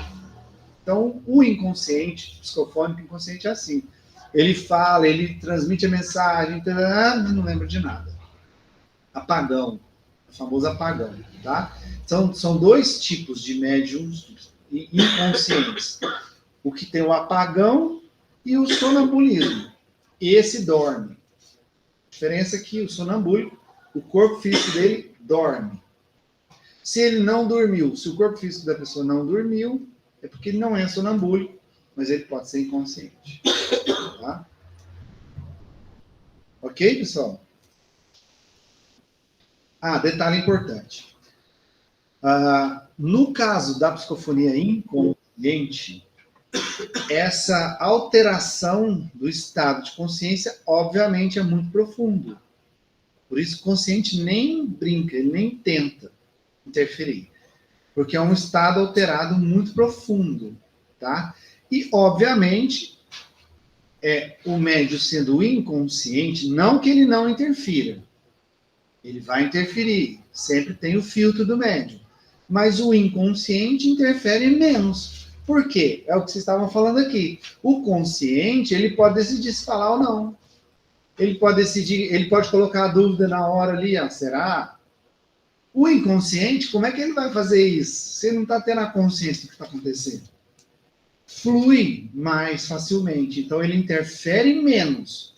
Então, o inconsciente, psicofônico inconsciente é assim. Ele fala, ele transmite a mensagem, mas não lembra de nada. Apagão. O famoso apagão, tá? São dois tipos de médiums inconscientes. O que tem o apagão e o sonambulismo. Esse dorme. A diferença é que o sonambúlico, o corpo físico dele dorme. Se ele não dormiu, se o corpo físico da pessoa não dormiu, é porque ele não é sonambúlico, mas ele pode ser inconsciente. Tá? Ok, pessoal? Detalhe importante. No caso da psicofonia inconsciente, essa alteração do estado de consciência, obviamente, é muito profundo. Por isso, o consciente nem brinca, ele nem tenta interferir. Porque é um estado alterado muito profundo, tá? E, obviamente, o médium sendo inconsciente, não que ele não interfira. Ele vai interferir. Sempre tem o filtro do médium. Mas o inconsciente interfere menos. Por quê? É o que vocês estavam falando aqui. O consciente, ele pode decidir se falar ou não. Ele pode decidir, ele pode colocar a dúvida na hora ali, será? O inconsciente, como é que ele vai fazer isso? Se ele não está tendo a consciência do que está acontecendo. Flui mais facilmente. Então, ele interfere menos.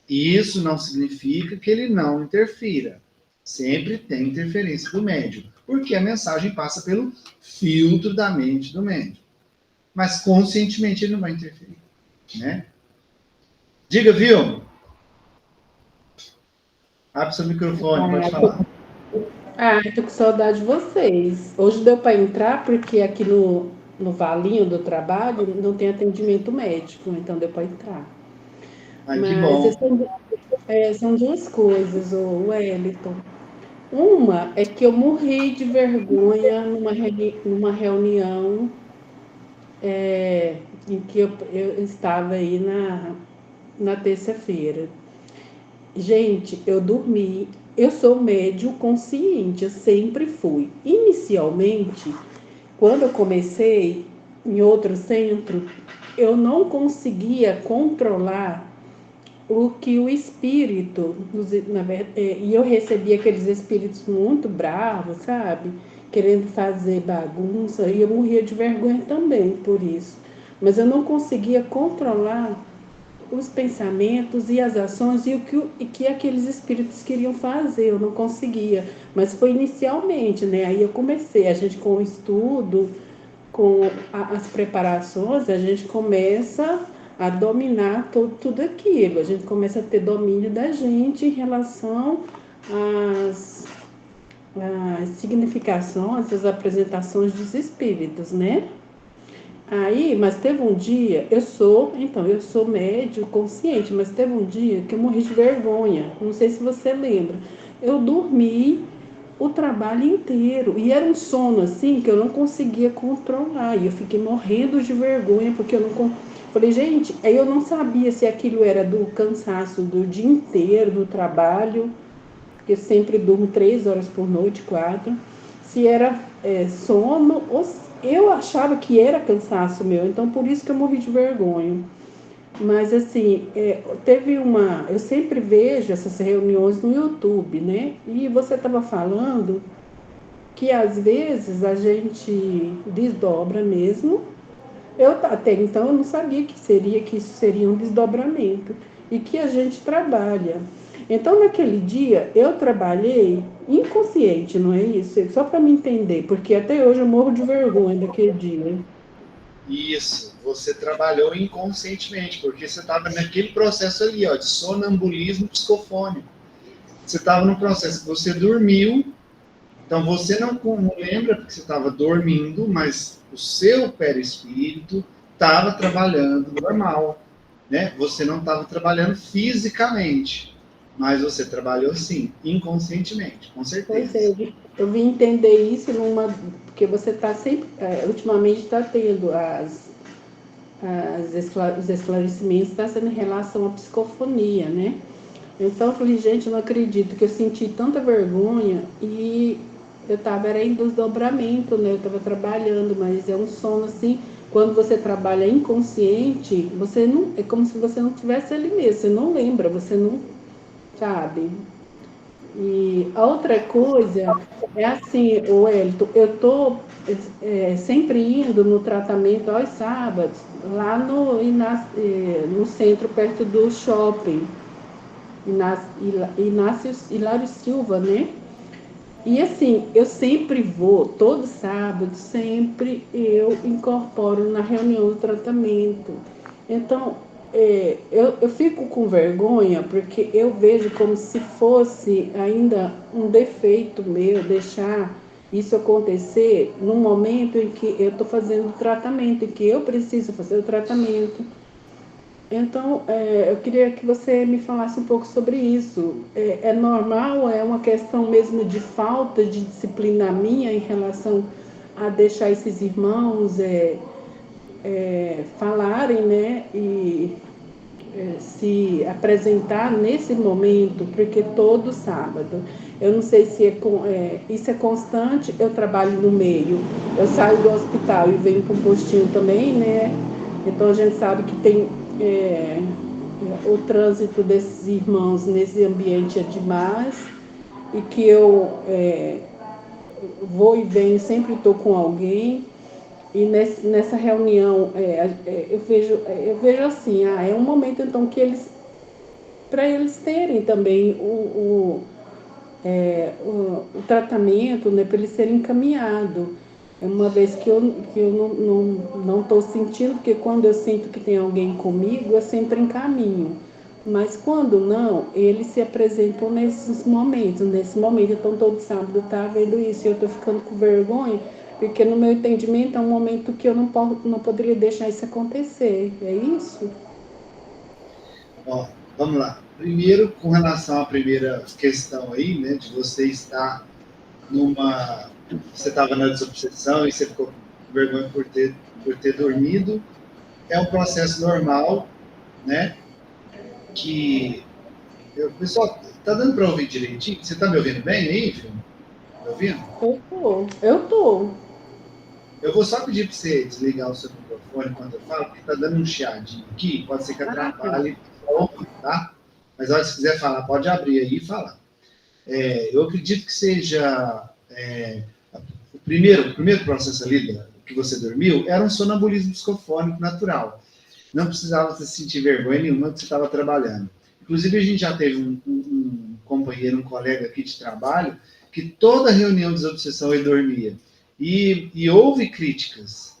E isso não significa que ele não interfira. Sempre tem interferência do médium. Porque a mensagem passa pelo filtro da mente do médium. Mas conscientemente ele não vai interferir. Né? Diga, viu? Abre seu microfone, pode falar. Tô com saudade de vocês. Hoje deu para entrar porque aqui no valinho do trabalho não tem atendimento médico, então deu para entrar. Ai, que bom. São duas coisas, o Wellington. Uma é que eu morri de vergonha numa reunião em que eu estava aí na terça-feira. Gente, eu dormi. Eu sou médium consciente, eu sempre fui. Inicialmente, quando eu comecei em outro centro, eu não conseguia controlar o que o espírito, e eu recebia aqueles espíritos muito bravos, sabe? Querendo fazer bagunça, e eu morria de vergonha também por isso. Mas eu não conseguia controlar os pensamentos e as ações e o que aqueles espíritos queriam fazer, eu não conseguia. Mas foi inicialmente, né? Aí eu comecei, a gente com o estudo, com as preparações, a gente começa a dominar tudo aquilo. A gente começa a ter domínio da gente em relação às significações, às apresentações dos espíritos, né? Aí, mas teve um dia, eu sou médium consciente, mas teve um dia que eu morri de vergonha. Não sei se você lembra. Eu dormi o trabalho inteiro. E era um sono assim que eu não conseguia controlar. E eu fiquei morrendo de vergonha, porque eu não. Falei, gente, aí eu não sabia se aquilo era do cansaço do dia inteiro, do trabalho, porque eu sempre durmo 3 horas por noite, 4. Se era sono, ou eu achava que era cansaço meu, então por isso que eu morri de vergonha. Mas, assim, eu sempre vejo essas reuniões no YouTube, né? E você estava falando que, às vezes, a gente desdobra mesmo. Até então, eu não sabia que isso seria um desdobramento. E que a gente trabalha. Então, naquele dia, eu trabalhei inconsciente, não é isso? Só para me entender, porque até hoje eu morro de vergonha daquele dia. Isso, você trabalhou inconscientemente, porque você estava naquele processo ali, ó, de sonambulismo psicofônico. Você estava no processo que você dormiu, então você não lembra porque você estava dormindo, mas o seu perispírito estava trabalhando normal, né? Você não estava trabalhando fisicamente, mas você trabalhou sim, inconscientemente, com certeza. Pois é, eu vim entender isso porque você está sempre, ultimamente está tendo os esclarecimentos, está sendo em relação à psicofonia, né? Então eu falei, gente, eu não acredito que eu senti tanta vergonha e eu estava em desdobramento, né? Eu estava trabalhando, mas é um sono assim, quando você trabalha inconsciente, você não, é como se você não tivesse ali mesmo, você não lembra, você não sabe. E a outra coisa é assim, o Wellington, eu estou sempre indo no tratamento aos sábados, lá no centro, perto do shopping, Inácio Hilário Silva, né? E assim, eu sempre vou, todo sábado, sempre eu incorporo na reunião do tratamento. Então, eu fico com vergonha porque eu vejo como se fosse ainda um defeito meu deixar isso acontecer no momento em que eu estou fazendo o tratamento, em que eu preciso fazer o tratamento. Então, eu queria que você me falasse um pouco sobre isso. É normal? É uma questão mesmo de falta de disciplina minha em relação a deixar esses irmãos falarem, né? E se apresentar nesse momento, porque todo sábado. Eu não sei se isso é constante, eu trabalho no meio. Eu saio do hospital e venho para um postinho também, né? Então a gente sabe que tem o trânsito desses irmãos nesse ambiente é demais e que eu vou e venho, sempre estou com alguém. E nessa reunião eu vejo assim, é um momento então que para eles terem também o tratamento, né, para eles serem encaminhados. Uma vez que eu não estou sentindo, porque quando eu sinto que tem alguém comigo, eu sempre encaminho. Mas quando não, eles se apresentam nesses momentos. Nesse momento, então todo sábado tá vendo isso. E eu estou ficando com vergonha, porque no meu entendimento é um momento que eu não poderia deixar isso acontecer. É isso? Ó, vamos lá. Primeiro, com relação à primeira questão aí, né, de você estar você estava na desobsessão e você ficou com vergonha por ter dormido, é um processo normal, né, pessoal, tá dando para ouvir direitinho? Você tá me ouvindo bem aí, filho? Tá ouvindo? Eu tô. Eu vou só pedir para você desligar o seu microfone quando eu falo, porque tá dando um chiadinho aqui, pode ser que atrapalhe, tá? Mas olha, se quiser falar, pode abrir aí e falar. Eu acredito que seja o primeiro processo ali que você dormiu era um sonambulismo psicofônico natural. Não precisava se sentir vergonha nenhuma que você estava trabalhando. Inclusive, a gente já teve um companheiro, um colega aqui de trabalho, que toda reunião de desobsessão ele dormia. E houve críticas,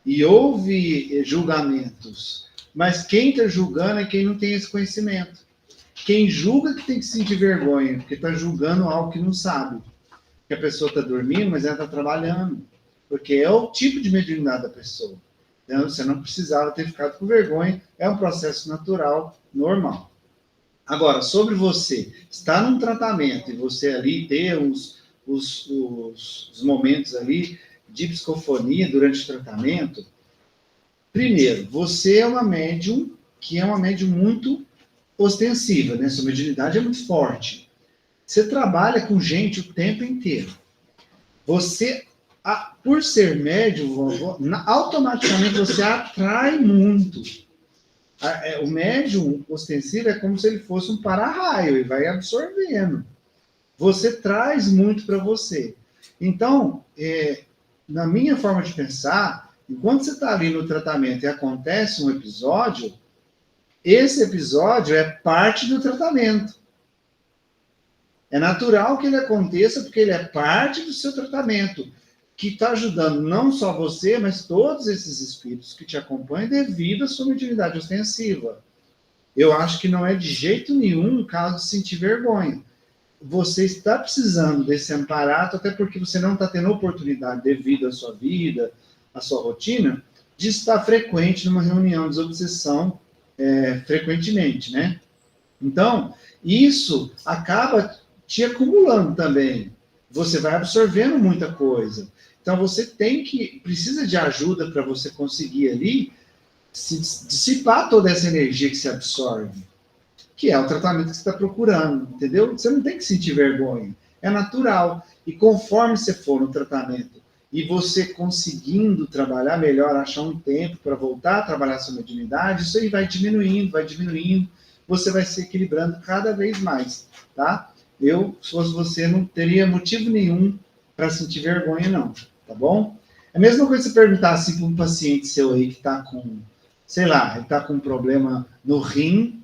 e houve julgamentos, mas quem está julgando é quem não tem esse conhecimento. Quem julga que tem que sentir vergonha, porque está julgando algo que não sabe. Que a pessoa está dormindo, mas ela está trabalhando. Porque é o tipo de mediunidade da pessoa. Então, você não precisava ter ficado com vergonha, é um processo natural, normal. Agora, sobre você estar num tratamento e você ali ter os momentos ali de psicofonia durante o tratamento, primeiro, você é uma médium que é uma médium muito ostensiva, né? Sua mediunidade é muito forte. Você trabalha com gente o tempo inteiro. Você, por ser médium, automaticamente você atrai muito. O médium ostensivo é como se ele fosse um para-raio, e vai absorvendo. Você traz muito para você. Então, na minha forma de pensar, enquanto você está ali no tratamento e acontece um episódio, esse episódio é parte do tratamento. É natural que ele aconteça, porque ele é parte do seu tratamento, que está ajudando não só você, mas todos esses espíritos que te acompanham devido à sua mediunidade ostensiva. Eu acho que não é de jeito nenhum o caso de sentir vergonha. Você está precisando desse amparato, até porque você não está tendo oportunidade, devido à sua vida, à sua rotina, de estar frequente numa reunião de desobsessão frequentemente, né? Então, isso acaba te acumulando também. Você vai absorvendo muita coisa. Então, você precisa de ajuda para você conseguir ali se dissipar toda essa energia que se absorve, que é o tratamento que você está procurando, entendeu? Você não tem que sentir vergonha, é natural. E conforme você for no tratamento e você conseguindo trabalhar melhor, achar um tempo para voltar a trabalhar sua mediunidade, isso aí vai diminuindo, você vai se equilibrando cada vez mais, tá? Eu, se fosse você, não teria motivo nenhum para sentir vergonha, não, tá bom? É a mesma coisa que você perguntar assim para um paciente seu aí que está com, sei lá, ele está com um problema no rim,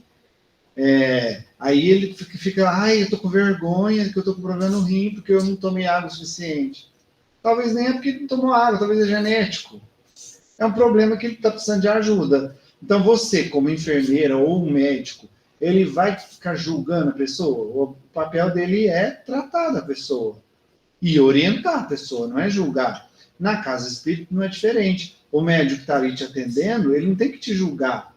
aí ele fica, eu tô com vergonha, que eu tô com problema no rim, porque eu não tomei água o suficiente. Talvez nem é porque ele não tomou água, talvez é genético. É um problema que ele está precisando de ajuda. Então você, como enfermeira ou um médico, ele vai ficar julgando a pessoa? O papel dele é tratar a pessoa e orientar a pessoa, não é julgar. Na casa espírita não é diferente. O médico que está ali te atendendo, ele não tem que te julgar.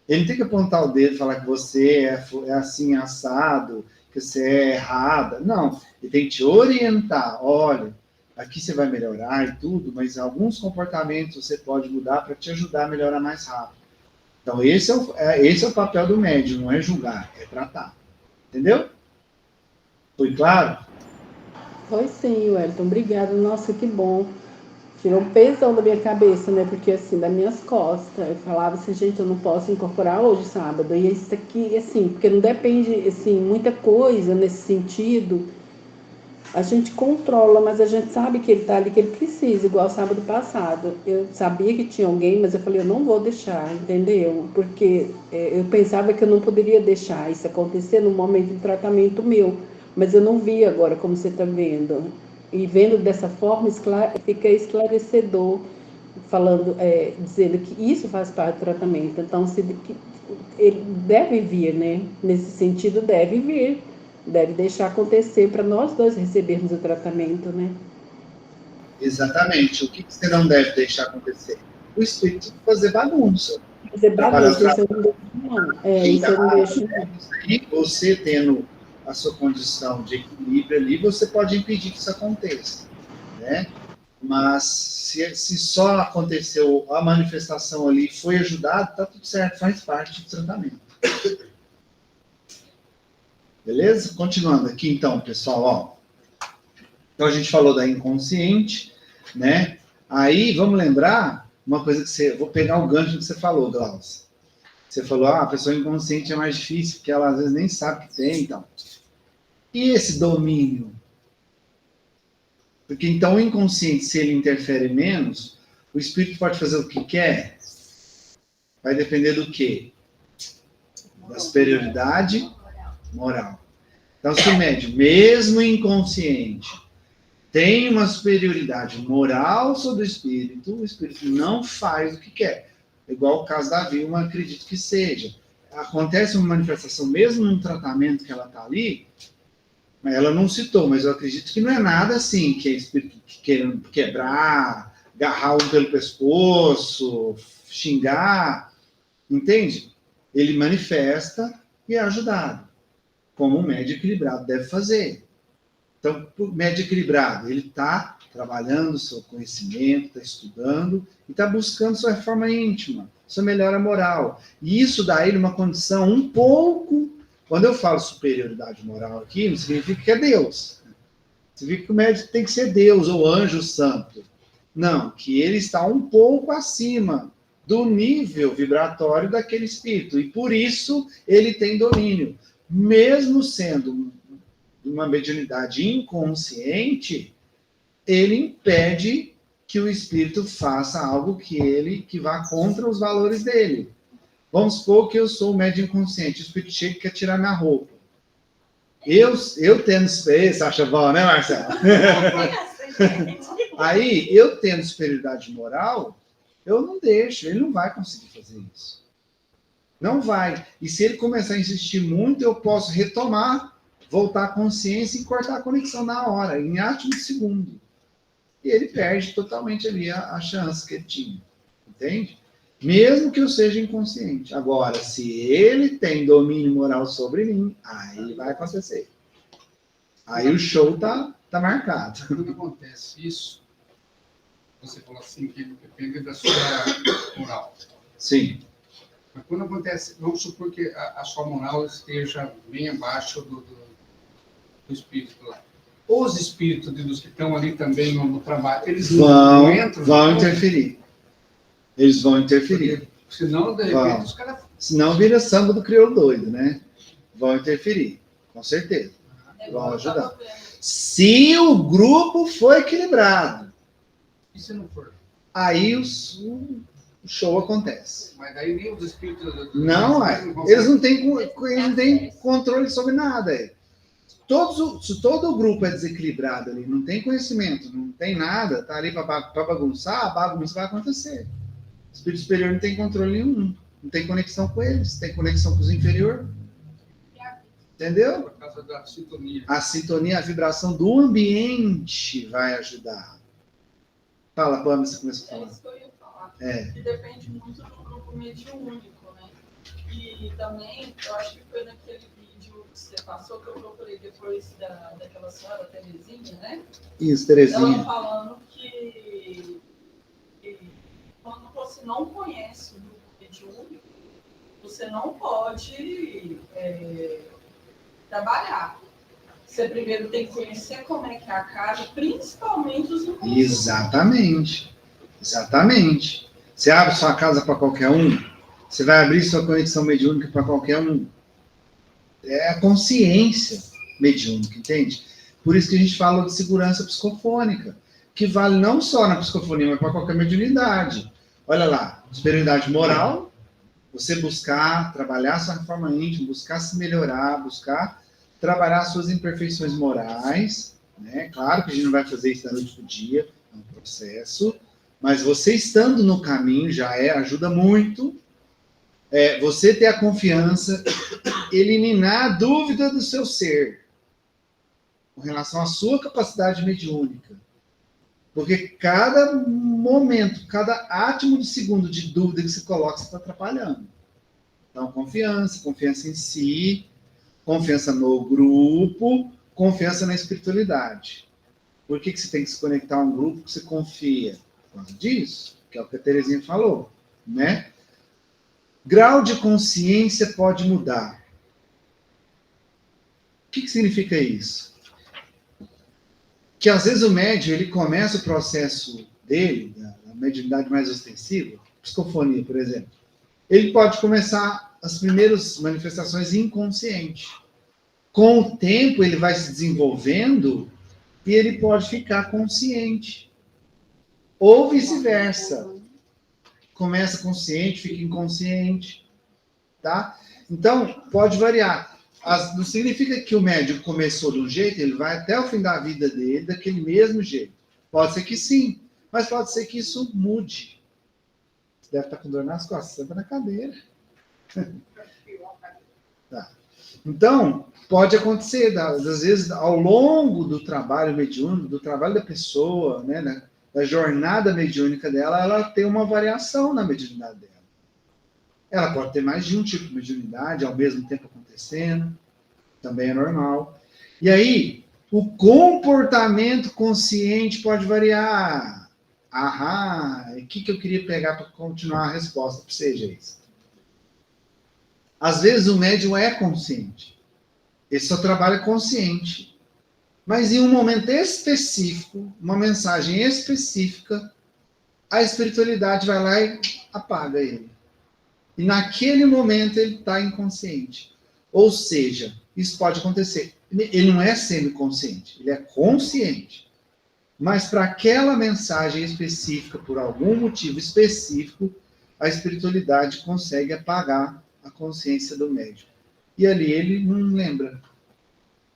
Ele não tem que apontar o dedo e falar que você é assim assado, que você é errada. Não, ele tem que te orientar. Olha, aqui você vai melhorar e tudo, mas alguns comportamentos você pode mudar para te ajudar a melhorar mais rápido. Então, esse é o papel do médium, não é julgar, é tratar. Entendeu? Foi claro? Foi sim, Wellington. Obrigada. Nossa, que bom. Tirou um pesão da minha cabeça, né? Porque, assim, das minhas costas. Eu falava assim, gente, eu não posso incorporar hoje, sábado. E isso aqui, assim, porque não depende, assim, muita coisa nesse sentido. A gente controla, mas a gente sabe que ele tá ali, que ele precisa, igual sábado passado. Eu sabia que tinha alguém, mas eu falei, eu não vou deixar, entendeu? Porque eu pensava que eu não poderia deixar isso acontecer no momento de tratamento meu. Mas eu não vi agora, como você está vendo. E vendo dessa forma, fica esclarecedor, falando, dizendo que isso faz parte do tratamento. Então, ele deve vir, né? Nesse sentido, deve vir. Deve deixar acontecer para nós dois recebermos o tratamento, né? Exatamente. O que você não deve deixar acontecer? O espírito fazer bagunça. Fazer bagunça, isso eu não deixo, não. Isso eu não deixo, não. E você tendo a sua condição de equilíbrio ali, você pode impedir que isso aconteça, né? Mas se só aconteceu a manifestação ali e foi ajudado, tá tudo certo, faz parte do tratamento. Beleza? Continuando aqui, então, pessoal, ó. Então, a gente falou da inconsciente, né? Aí, vamos lembrar uma coisa que vou pegar o gancho que você falou, Glaucia. Você falou, a pessoa inconsciente é mais difícil, porque ela, às vezes, nem sabe que tem, então. E esse domínio? Porque, então, o inconsciente, se ele interfere menos, o espírito pode fazer o que quer? Vai depender do quê? Da superioridade moral. Então, se o médium, mesmo inconsciente, tem uma superioridade moral sobre o espírito não faz o que quer. Igual o caso da Vilma, acredito que seja. Acontece uma manifestação, mesmo num tratamento que ela está ali, ela não citou, mas eu acredito que não é nada assim, que é espírito querendo quebrar, agarrar um pelo pescoço, xingar, entende? Ele manifesta e é ajudado, como um médium equilibrado deve fazer. Então, o médium equilibrado, ele está trabalhando o seu conhecimento, está estudando e está buscando sua reforma íntima, sua melhora moral. E isso dá a ele uma condição um pouco... Quando eu falo superioridade moral aqui, não significa que é Deus. Significa que o médium tem que ser Deus ou anjo santo. Não, que ele está um pouco acima do nível vibratório daquele espírito. E por isso ele tem domínio. Mesmo sendo uma mediunidade inconsciente, ele impede que o espírito faça algo que vá contra os valores dele. Vamos supor que eu sou um médium inconsciente, o espírito chega e quer tirar minha roupa. Eu tendo isso, acha bom, né, Marcelo? Aí, eu tendo superioridade moral, eu não deixo, ele não vai conseguir fazer isso. Não vai. E se ele começar a insistir muito, eu posso retomar, voltar à consciência e cortar a conexão na hora, em ato de segundo. E ele perde totalmente ali a chance que ele tinha. Entende? Mesmo que eu seja inconsciente. Agora, se ele tem domínio moral sobre mim, aí vai acontecer. Aí o show tá marcado. Quando acontece isso, você falou assim que depende da sua moral. Sim. Mas quando acontece, vamos supor que a sua moral esteja bem abaixo do espírito lá. Os espíritos dos que estão ali também no trabalho, eles não entram? Vão interferir. Eles vão interferir. Porque, senão, de repente, os caras... Senão vira samba do crioulo doido, né? Vão interferir, com certeza. Vão ajudar. Se o grupo for equilibrado. E se não for? Aí o show acontece. Mas daí nem os espíritos... Não, eles não têm controle sobre nada. Se todo o grupo é desequilibrado ali, não tem conhecimento, não tem nada, tá ali para bagunçar, a bagunça vai acontecer. O espírito superior não tem controle nenhum, não tem conexão com eles, tem conexão com os inferiores. Entendeu? Por causa da sintonia. A sintonia, a vibração do ambiente vai ajudar. Fala, Pamela, você começou a falar. É isso que eu ia falar. Que depende muito do grupo mediúnico, né? E também, eu acho que foi naquele vídeo que você passou, que eu procurei depois daquela senhora, Terezinha, né? Isso, Terezinha. Ela falando que quando você não conhece o grupo mediúnico, você não pode trabalhar. Você primeiro tem que conhecer como é que é a casa, principalmente os inconscientes. Exatamente. Você abre sua casa para qualquer um? Você vai abrir sua conexão mediúnica para qualquer um? É a consciência mediúnica, entende? Por isso que a gente fala de segurança psicofônica, que vale não só na psicofonia, mas para qualquer mediunidade. Olha lá, superioridade moral, você buscar trabalhar sua reforma íntima, buscar se melhorar, buscar trabalhar suas imperfeições morais, né? Claro que a gente não vai fazer isso da noite pro dia, é um processo, mas você estando no caminho já ajuda muito. Você ter a confiança, eliminar a dúvida do seu ser com relação à sua capacidade mediúnica. Porque cada momento, cada átimo de segundo de dúvida que se coloca, você está atrapalhando. Então, confiança em si, confiança no grupo, confiança na espiritualidade. Por que você tem que se conectar a um grupo que você confia? Por causa disso, que é o que a Terezinha falou, né? Grau de consciência pode mudar. O que significa isso? Que às vezes o médium, ele começa o processo dele, da mediunidade mais ostensiva, psicofonia, por exemplo. Ele pode começar as primeiras manifestações inconsciente. Com o tempo, ele vai se desenvolvendo e ele pode ficar consciente. Ou vice-versa. Começa consciente, fica inconsciente, tá? Então, pode variar. Não significa que o médium começou de um jeito, ele vai até o fim da vida dele daquele mesmo jeito. Pode ser que sim, mas pode ser que isso mude. Você deve estar com dor nas costas, senta na cadeira. Tá. Então, pode acontecer, às vezes, ao longo do trabalho mediúnico, do trabalho da pessoa, né, da jornada mediúnica dela, ela tem uma variação na mediunidade dela. Ela pode ter mais de um tipo de mediunidade ao mesmo tempo acontecendo, também é normal. E aí, o comportamento consciente pode variar. O que eu queria pegar para continuar a resposta para você, Geis? Às vezes o médium é consciente. Ele só trabalha consciente. Mas em um momento específico, uma mensagem específica, a espiritualidade vai lá e apaga ele. E naquele momento ele está inconsciente. Ou seja, isso pode acontecer. Ele não é semiconsciente, ele é consciente. Mas para aquela mensagem específica, por algum motivo específico, a espiritualidade consegue apagar a consciência do médium. E ali ele não lembra.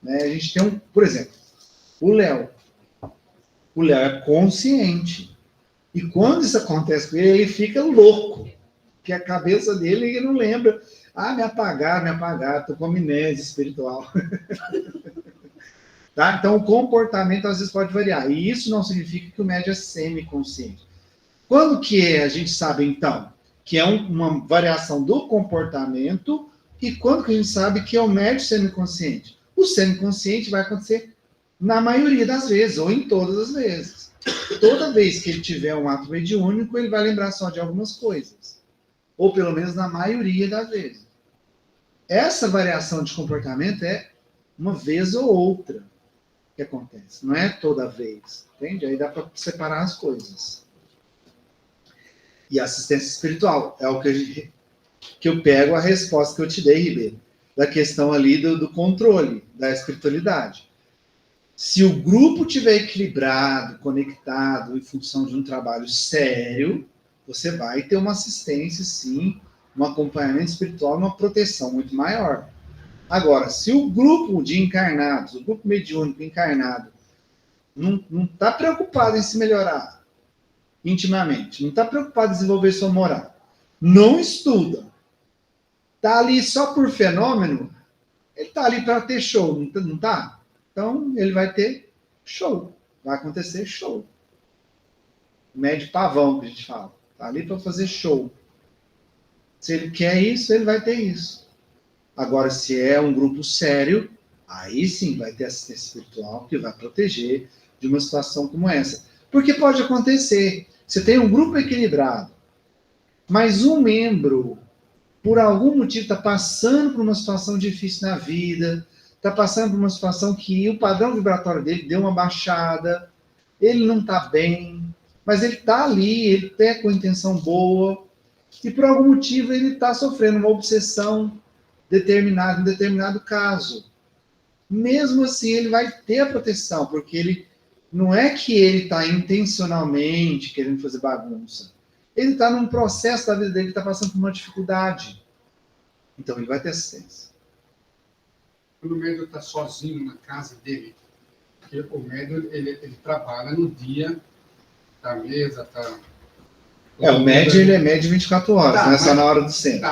Né? A gente tem por exemplo, o Léo. O Léo é consciente. E quando isso acontece com ele, ele fica louco. Porque a cabeça dele ele não lembra. Me apagaram, estou com amnésia espiritual. Tá? Então, o comportamento às vezes pode variar. E isso não significa que o médium é semiconsciente. Quando que a gente sabe, então, que é uma variação do comportamento e quando que a gente sabe que é o médium semiconsciente? O semiconsciente vai acontecer na maioria das vezes, ou em todas as vezes. Toda vez que ele tiver um ato mediúnico, ele vai lembrar só de algumas coisas. Ou pelo menos na maioria das vezes. Essa variação de comportamento é uma vez ou outra que acontece. Não é toda vez. Entende? Aí dá para separar as coisas. E assistência espiritual é o que eu pego a resposta que eu te dei, Ribeiro, da questão ali do controle, da espiritualidade. Se o grupo estiver equilibrado, conectado, em função de um trabalho sério, você vai ter uma assistência, sim, um acompanhamento espiritual, uma proteção muito maior. Agora, se o grupo de encarnados, o grupo mediúnico encarnado, não está preocupado em se melhorar intimamente, não está preocupado em desenvolver sua moral, não estuda, está ali só por fenômeno, ele está ali para ter show, não está? Então, ele vai ter show, vai acontecer show. Médio pavão, que a gente fala. Está ali para fazer show. Se ele quer isso, ele vai ter isso. Agora, se é um grupo sério, aí sim vai ter assistência espiritual que vai proteger de uma situação como essa. Porque pode acontecer. Você tem um grupo equilibrado, mas um membro, por algum motivo, está passando por uma situação difícil na vida, está passando por uma situação que o padrão vibratório dele deu uma baixada, ele não está bem, mas ele está ali, ele está com intenção boa, e por algum motivo ele está sofrendo uma obsessão em determinado caso. Mesmo assim, ele vai ter a proteção, porque ele não é que ele está intencionalmente querendo fazer bagunça. Ele está num processo da vida dele que está passando por uma dificuldade. Então, ele vai ter assistência. Quando o médium está sozinho na casa dele, porque o médium ele trabalha no dia da mesa, tá? O médium ele é médium 24 horas, não é só na hora do centro.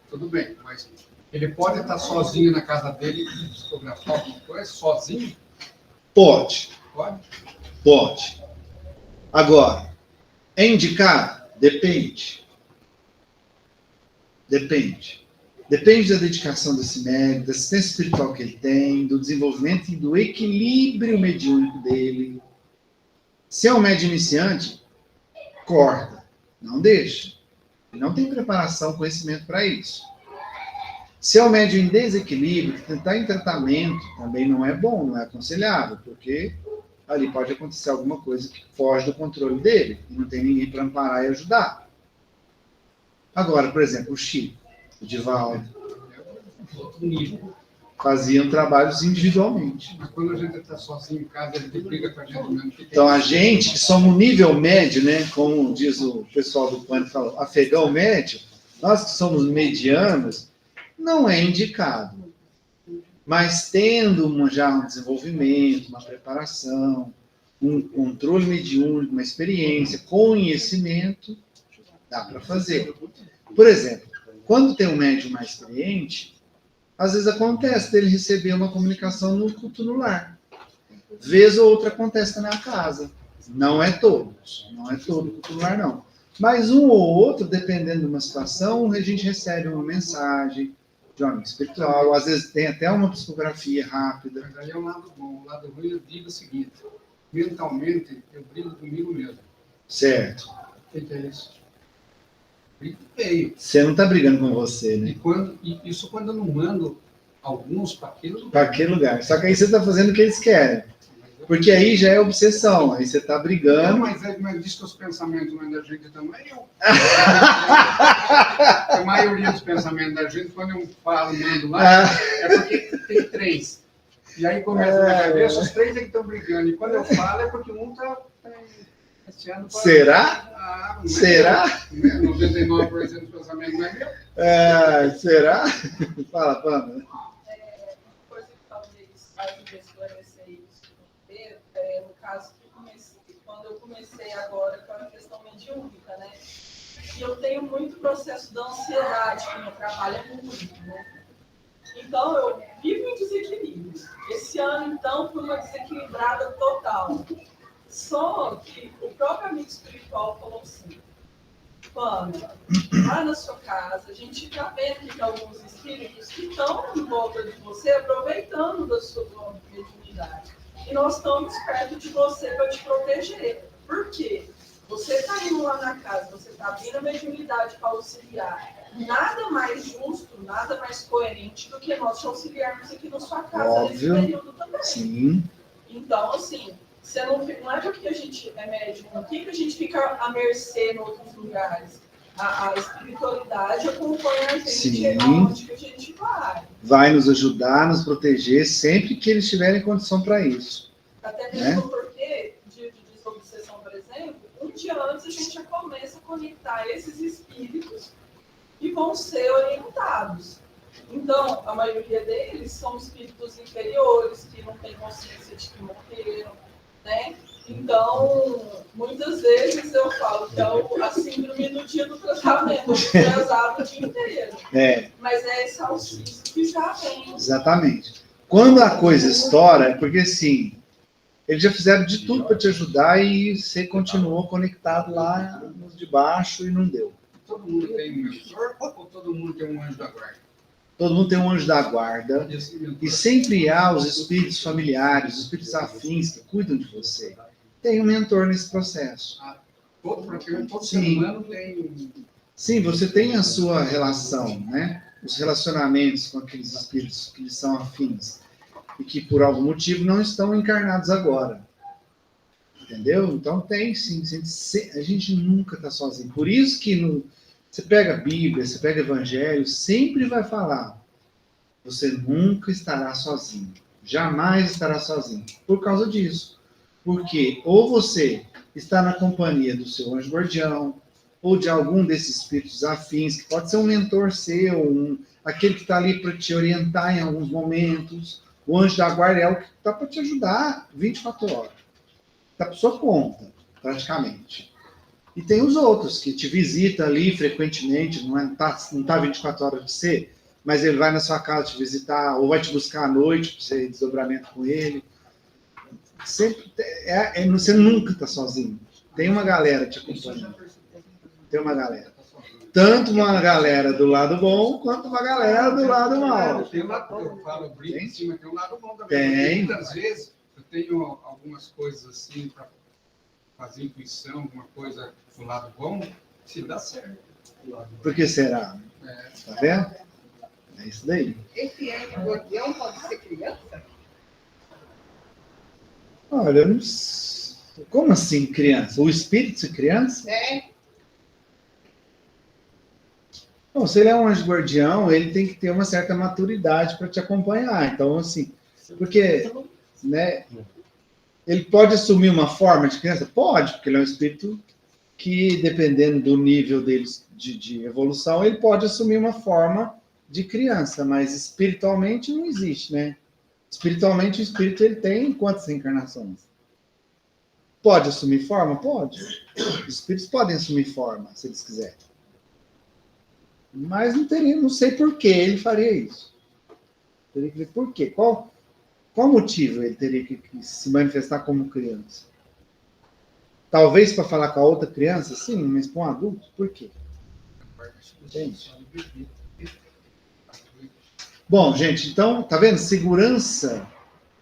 Tudo bem, mas ele pode estar sozinho na casa dele e psicografar alguma coisa, sozinho? Pode. Pode? Pode. Agora, é indicado? Depende. Depende. Depende da dedicação desse médium, da assistência espiritual que ele tem, do desenvolvimento e do equilíbrio mediúnico dele. Se é um médium iniciante, corta, não deixa. Ele não tem preparação, conhecimento para isso. Se é um médium em desequilíbrio, que está em tratamento, também não é bom, não é aconselhável, porque ali pode acontecer alguma coisa que foge do controle dele, e não tem ninguém para amparar e ajudar. Agora, por exemplo, o Chico, o Divaldo, faziam trabalhos individualmente. Mas quando a gente está sozinho em casa, ele briga com a gente mesmo. Então, a gente, que somos nível médio, né, como diz o pessoal do Pânico, falou, afegão médio, nós que somos medianos, não é indicado. Mas tendo já um desenvolvimento, uma preparação, um controle mediúnico, uma experiência, conhecimento, dá para fazer. Por exemplo, quando tem um médium mais experiente, às vezes acontece dele receber uma comunicação no culto no lar. Vez ou outra acontece na casa. Não é todos. Não é todo culto no lar, não. Mas um ou outro, dependendo de uma situação, a gente recebe uma mensagem de um amigo espiritual. Às vezes tem até uma psicografia rápida. Mas aí é um lado bom. O lado ruim, eu digo o seguinte. Mentalmente, eu brigo comigo mesmo. Certo. O que é isso? Brigo feio. Você não está brigando com você, né? Isso quando eu não mando alguns para aquele lugar. Para aquele lugar. Só que aí você está fazendo o que eles querem. Porque aí já é obsessão, aí você está Não, brigando. mas diz que os pensamentos não é da gente também. A maioria dos pensamentos da gente, quando eu falo, mando lá, é porque tem 3. E aí começa na cabeça, os 3 é que estão brigando. E quando eu falo, é porque um está esse Será? Será? 99% dos pensamentos não é meu. Será? Fala, Pamela. Uma coisa que talvez ajude a esclarecer isso inteiro, no caso que quando eu comecei agora com a questão mediúnica, né? E eu tenho muito processo da ansiedade, que me atrapalha muito, né? Então, eu vivo em desequilíbrio. Esse ano, então, foi uma desequilibrada total. Só que o próprio amigo espiritual falou assim, Pamela, lá na sua casa, a gente está vendo que tem alguns espíritos que estão em volta de você, aproveitando da sua mediunidade. E nós estamos perto de você para te proteger. Por quê? Você está indo lá na casa, você está abrindo a mediunidade para auxiliar. Nada mais justo, nada mais coerente do que nós te auxiliarmos aqui na sua casa nesse período também. Sim. Então, assim, você não é porque a gente é médium aqui que a gente fica à mercê em outros lugares. A espiritualidade acompanha a gente aonde que a gente vai. Vai nos ajudar, nos proteger, sempre que eles tiverem condição para isso. Até mesmo porque, de desobsessão, por exemplo, um dia antes a gente já começa a conectar esses espíritos e vão ser orientados. Então, a maioria deles são espíritos inferiores, que não têm consciência de que morreram, né? Então, muitas vezes eu falo que é a síndrome do dia do tratamento, atrasado o dia inteiro. Mas é esse auxílio que já vem. Exatamente. Quando a coisa estoura, é porque, assim, eles já fizeram de tudo para te ajudar e você continuou conectado lá nos de baixo e não deu. Todo mundo tem um mentor ou todo mundo tem um anjo da guarda? Todo mundo tem um anjo da guarda e sempre há os espíritos familiares, os espíritos afins que cuidam de você. Tem um mentor nesse processo. Todo ser humano tem... Sim, você tem a sua relação, né? Os relacionamentos com aqueles espíritos que são afins e que por algum motivo não estão encarnados agora. Entendeu? Então tem sim, a gente nunca está sozinho. Por isso que você pega a Bíblia, você pega o Evangelho, sempre vai falar, você nunca estará sozinho, jamais estará sozinho, por causa disso. Porque ou você está na companhia do seu anjo guardião, ou de algum desses espíritos afins, que pode ser um mentor seu, aquele que está ali para te orientar em alguns momentos. O anjo da guarda é o que está para te ajudar 24 horas. Está por sua conta, praticamente. E tem os outros, que te visitam ali frequentemente, não está 24 horas de você, mas ele vai na sua casa te visitar, ou vai te buscar à noite, para você ir desdobramento com ele. Sempre, você nunca está sozinho. Tem uma galera te acompanhando. Tem uma galera. Tanto uma galera do lado bom, quanto uma galera do lado mal. Tem um lado, eu falo, brinco em cima, tem um lado bom também. Tem. Muitas vezes, eu tenho algumas coisas assim, para fazer intuição, alguma coisa do lado bom, se dá certo. Por que será? Tá vendo? É isso daí. Esse anjo guardião pode ser criança? Olha, eu não sei. Como assim criança? O espírito de criança? Bom, se ele é um anjo guardião, ele tem que ter uma certa maturidade para te acompanhar. Então, assim, porque, né, ele pode assumir uma forma de criança? Pode, porque ele é um espírito que, dependendo do nível dele de evolução, ele pode assumir uma forma de criança, mas espiritualmente não existe, né? Espiritualmente, o espírito ele tem quantas reencarnações? Pode assumir forma? Pode. Os espíritos podem assumir forma, se eles quiserem. Mas não sei por que ele faria isso. Teria que ver por quê. Qual motivo ele teria que se manifestar como criança? Talvez para falar com a outra criança, sim, mas com um adulto, por quê? Entende? Bom, gente, então, tá vendo? Segurança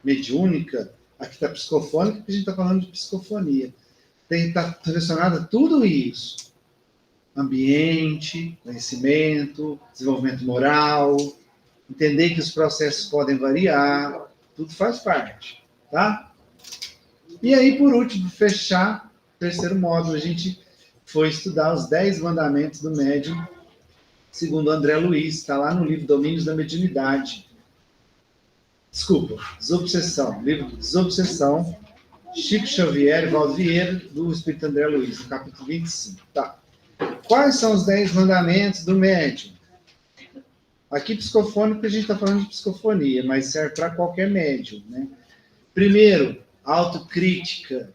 mediúnica, aqui está psicofônica, que a gente está falando de psicofonia. Está relacionado a tudo isso. Ambiente, conhecimento, desenvolvimento moral, entender que os processos podem variar, tudo faz parte, tá? E aí, por último, fechar o terceiro módulo, a gente foi estudar os 10 mandamentos do médium, segundo André Luiz, está lá no livro Domínios da Mediunidade. Desculpa, Desobsessão, livro Desobsessão, Chico Xavier e Valdo Vieira, do Espírito André Luiz, no capítulo 25. Tá. Quais são os 10 mandamentos do médium? Aqui, psicofônico, a gente está falando de psicofonia, mas serve para qualquer médium, né? Primeiro, autocrítica.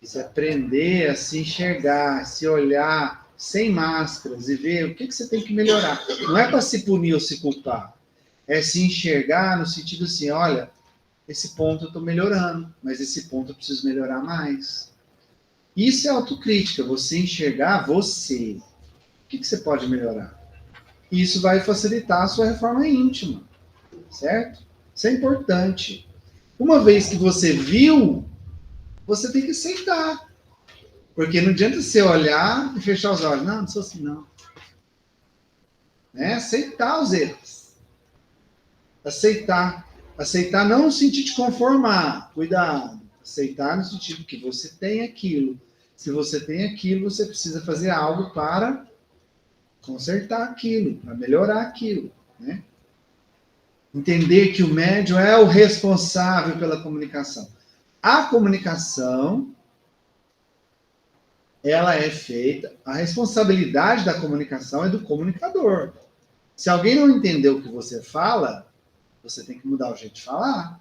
Isso é aprender a se enxergar, se olhar sem máscaras e ver o que você tem que melhorar. Não é para se punir ou se culpar. É se enxergar no sentido assim, olha, esse ponto eu estou melhorando, mas esse ponto eu preciso melhorar mais. Isso é autocrítica, você enxergar você. O que você pode melhorar? Isso vai facilitar a sua reforma íntima, certo? Isso é importante. Uma vez que você viu, você tem que aceitar. Porque não adianta você olhar e fechar os olhos. Não sou assim, não. Né? Aceitar os erros. Aceitar. Aceitar não no sentido de conformar. Cuidado. Aceitar no sentido que você tem aquilo. Se você tem aquilo, você precisa fazer algo para consertar aquilo, para melhorar aquilo, né? Entender que o médium é o responsável pela comunicação. A comunicação, ela é feita, a responsabilidade da comunicação é do comunicador. Se alguém não entendeu o que você fala, você tem que mudar o jeito de falar.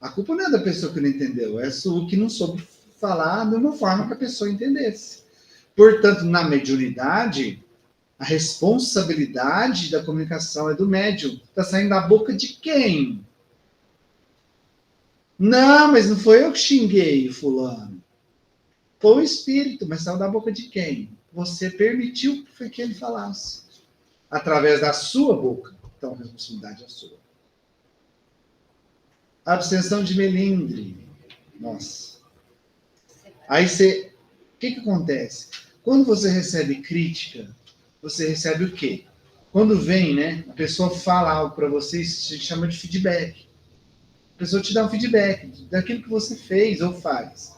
A culpa não é da pessoa que não entendeu, é sua que não soube falar de uma forma que a pessoa entendesse. Portanto, na mediunidade, a responsabilidade da comunicação é do médium. Está saindo da boca de quem? Não, mas não foi eu que xinguei o fulano. Foi o espírito, mas saiu da boca de quem? Você permitiu que ele falasse. Através da sua boca. Então, a responsabilidade é sua. Abstenção de melindre. Nossa. Aí você... O que acontece? Quando você recebe crítica, você recebe o quê? Quando vem, né? A pessoa fala algo para você, isso se chama de feedback. A pessoa te dá um feedback daquilo que você fez ou faz.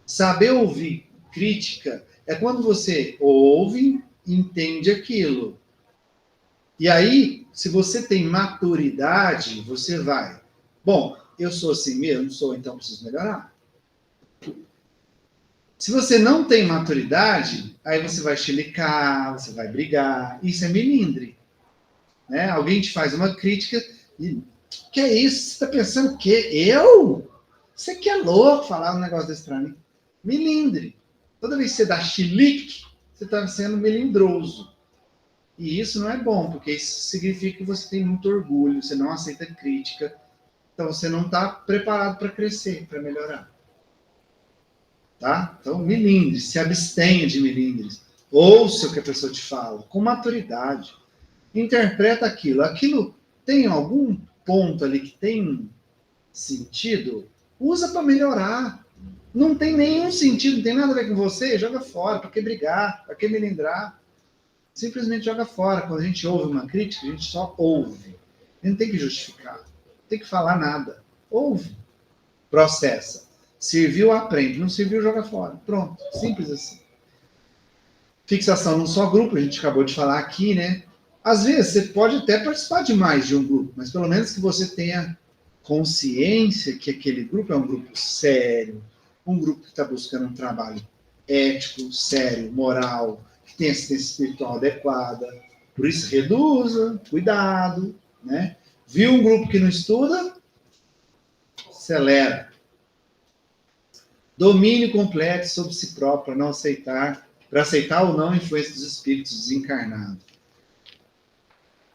Saber ouvir crítica é quando você ouve e entende aquilo. E aí, se você tem maturidade, você vai. Bom, eu sou assim mesmo, não sou, então preciso melhorar. Se você não tem maturidade, aí você vai chilicar, você vai brigar. Isso é melindre. Né? Alguém te faz uma crítica e... Que é isso? Você está pensando o quê? Eu? Você que é louco falar um negócio desse pra mim. Melindre. Toda vez que você dá chilique, você está sendo melindroso. E isso não é bom, porque isso significa que você tem muito orgulho, você não aceita crítica. Então você não está preparado para crescer, para melhorar. Tá? Então, melindre, se abstenha de melindres. Ouça o que a pessoa te fala, com maturidade. Interpreta aquilo. Aquilo tem algum ponto ali que tem sentido? Usa para melhorar. Não tem nenhum sentido, não tem nada a ver com você, joga fora. Para que brigar? Para que melindrar? Simplesmente joga fora. Quando a gente ouve uma crítica, a gente só ouve. A gente não tem que justificar. Não tem que falar nada. Ouve. Processa. Serviu, aprende. Não serviu, joga fora. Pronto. Simples assim. Fixação num só grupo, a gente acabou de falar aqui, né? Às vezes, você pode até participar de mais de um grupo, mas pelo menos que você tenha consciência que aquele grupo é um grupo sério, um grupo que está buscando um trabalho ético, sério, moral, que tem assistência espiritual adequada. Por isso, reduza, cuidado, né? Viu um grupo que não estuda? Acelera. Domínio completo sobre si próprio, para não aceitar, para aceitar ou não a influência dos espíritos desencarnados.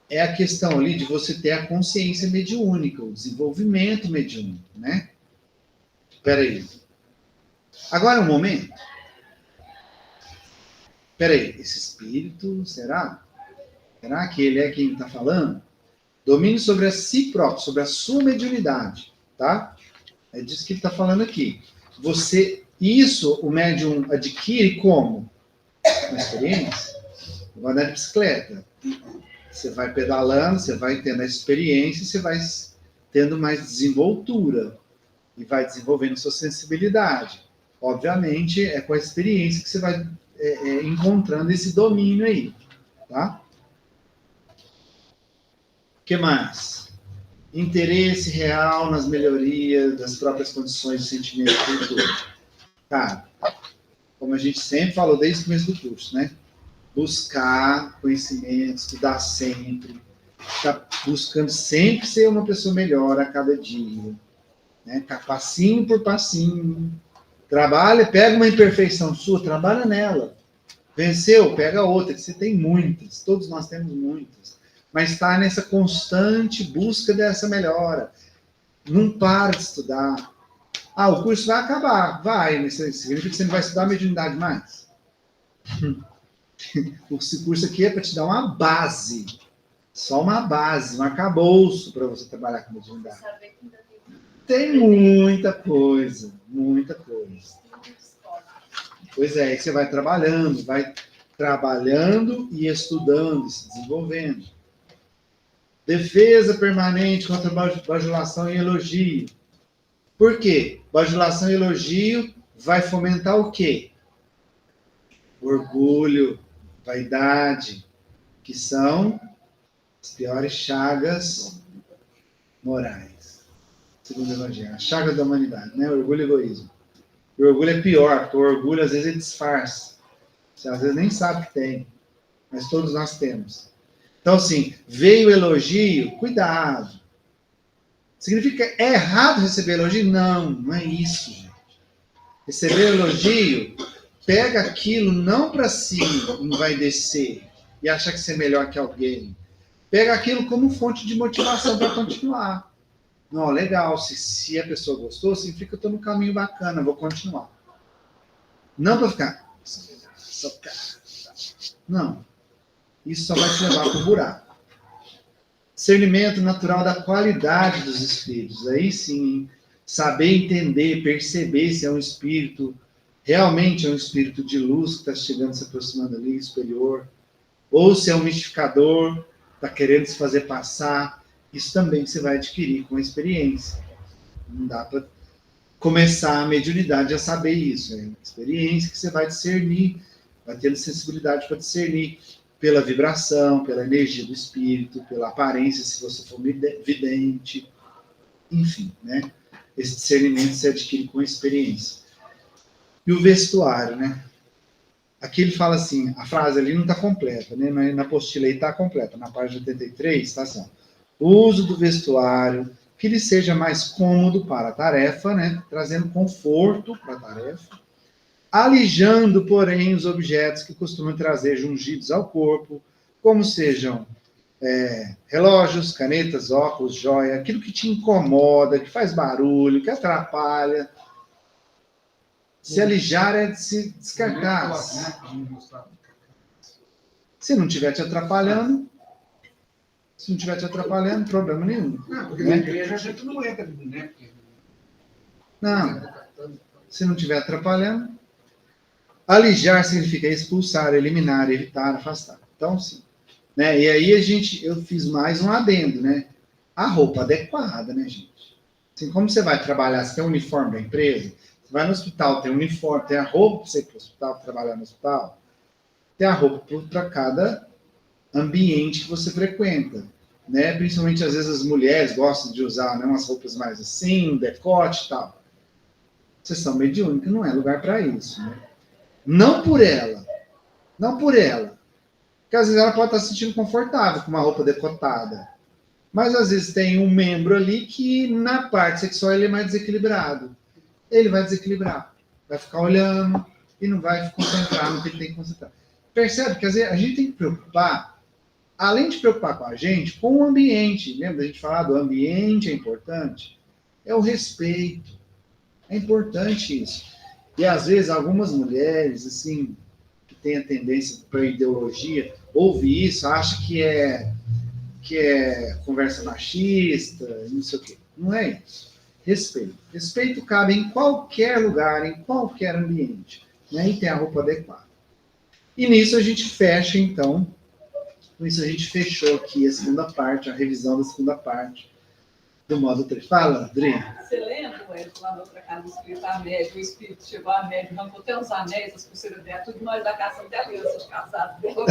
É a questão ali de você ter a consciência mediúnica, o desenvolvimento mediúnico, né? Espera aí. Agora é um momento. Espera aí, esse espírito, será? Será que ele é quem está falando? Domínio sobre a si próprio, sobre a sua mediunidade, tá? É disso que ele está falando aqui. Isso o médium adquire como? Na experiência. Eu vou andar de bicicleta. Você vai pedalando, você vai tendo a experiência, você vai tendo mais desenvoltura. e vai desenvolvendo sua sensibilidade. Obviamente, é com a experiência que você vai encontrando esse domínio aí, tá? O que mais? Interesse real nas melhorias das próprias condições de sentimento e cultura. Cara, como a gente sempre falou desde o começo do curso, né? Buscar conhecimento, estudar sempre, tá buscando sempre ser uma pessoa melhor a cada dia, né? Passinho por passinho. Trabalha, pega uma imperfeição sua, trabalha nela. Venceu, pega outra, que você tem muitas, todos nós temos muitas. Mas está nessa constante busca dessa melhora. Não para de estudar. Ah, o curso vai acabar. Vai, mas significa que você não vai estudar mediunidade mais. Esse curso aqui é para te dar uma base. Só uma base, um arcabouço para você trabalhar com mediunidade. Tem muita coisa, muita coisa. Pois é, aí você vai trabalhando e estudando, e se desenvolvendo. Defesa permanente contra bajulação e elogio. Por quê? Bajulação e elogio vai fomentar o quê? Orgulho, vaidade, que são as piores chagas morais. Segundo o Evangelho, a chaga da humanidade, né? Orgulho e egoísmo. O orgulho é pior, porque o orgulho às vezes ele disfarça. Você às vezes nem sabe que tem, mas todos nós temos. Então, assim, veio elogio, cuidado. Significa que é errado receber elogio? Não, não é isso, gente. Receber elogio, pega aquilo não para si envaidecer e achar que você é melhor que alguém. Pega aquilo como fonte de motivação para continuar. Não, legal, se a pessoa gostou, significa que eu estou no caminho bacana, vou continuar. Não para ficar, sou cara. Não. Isso só vai te levar para o buraco. Discernimento natural da qualidade dos espíritos. Aí sim, saber entender, perceber se é um espírito, realmente é um espírito de luz que está chegando, se aproximando ali, superior, ou se é um mistificador, está querendo se fazer passar. Isso também você vai adquirir com a experiência. Não dá para começar a mediunidade a saber isso. É uma experiência que você vai discernir, vai tendo sensibilidade para discernir pela vibração, pela energia do espírito, pela aparência, se você for vidente, enfim, né? Esse discernimento se adquire com a experiência. E o vestuário, né? Aqui ele fala assim, a frase ali não está completa, né? Na apostila aí está completa, na página 83, está assim, o uso do vestuário, que lhe seja mais cômodo para a tarefa, né? Trazendo conforto para a tarefa, alijando, porém, os objetos que costumam trazer jungidos ao corpo, como sejam relógios, canetas, óculos, joia, aquilo que te incomoda, que faz barulho, que atrapalha. Se alijar é de se descartar. Se não estiver te atrapalhando, problema nenhum. Não, porque na igreja a gente não entra, né? Não, se não estiver atrapalhando. Alijar significa expulsar, eliminar, evitar, afastar. Então, sim. Né? E aí eu fiz mais um adendo, né? A roupa adequada, né, gente? Assim, como você vai trabalhar, você tem um uniforme da empresa, você vai no hospital, tem um uniforme, tem a roupa para você ir para o hospital, trabalhar no hospital, tem a roupa para cada ambiente que você frequenta, né? Principalmente, às vezes, as mulheres gostam de usar, né, umas roupas mais assim, um decote e tal. Sessão mediúnica não é lugar para isso, né? Não por ela. Porque às vezes ela pode estar se sentindo confortável com uma roupa decotada. Mas às vezes tem um membro ali que na parte sexual ele é mais desequilibrado. Ele vai desequilibrar. Vai ficar olhando e não vai concentrar no que ele tem que concentrar. Percebe que às vezes a gente tem que preocupar, além de preocupar com a gente, com o ambiente. Lembra da gente falar do ambiente é importante? É o respeito. É importante isso. E, às vezes, algumas mulheres, assim, que têm a tendência para ideologia, ouve isso, acha que é conversa machista, não sei o quê. Não é isso. Respeito. Respeito cabe em qualquer lugar, em qualquer ambiente. Né? E tem a roupa adequada. E nisso a gente fecha, então, com isso a gente fechou aqui a segunda parte, a revisão da segunda parte do módulo 3. Fala, Adri. Você lembra com o Érico lá na outra casa do espírito, a média, o espírito chegou a média, arrancou até os anéis, as pulseiras dela, tudo nós da casa, até a aliança de casado dela.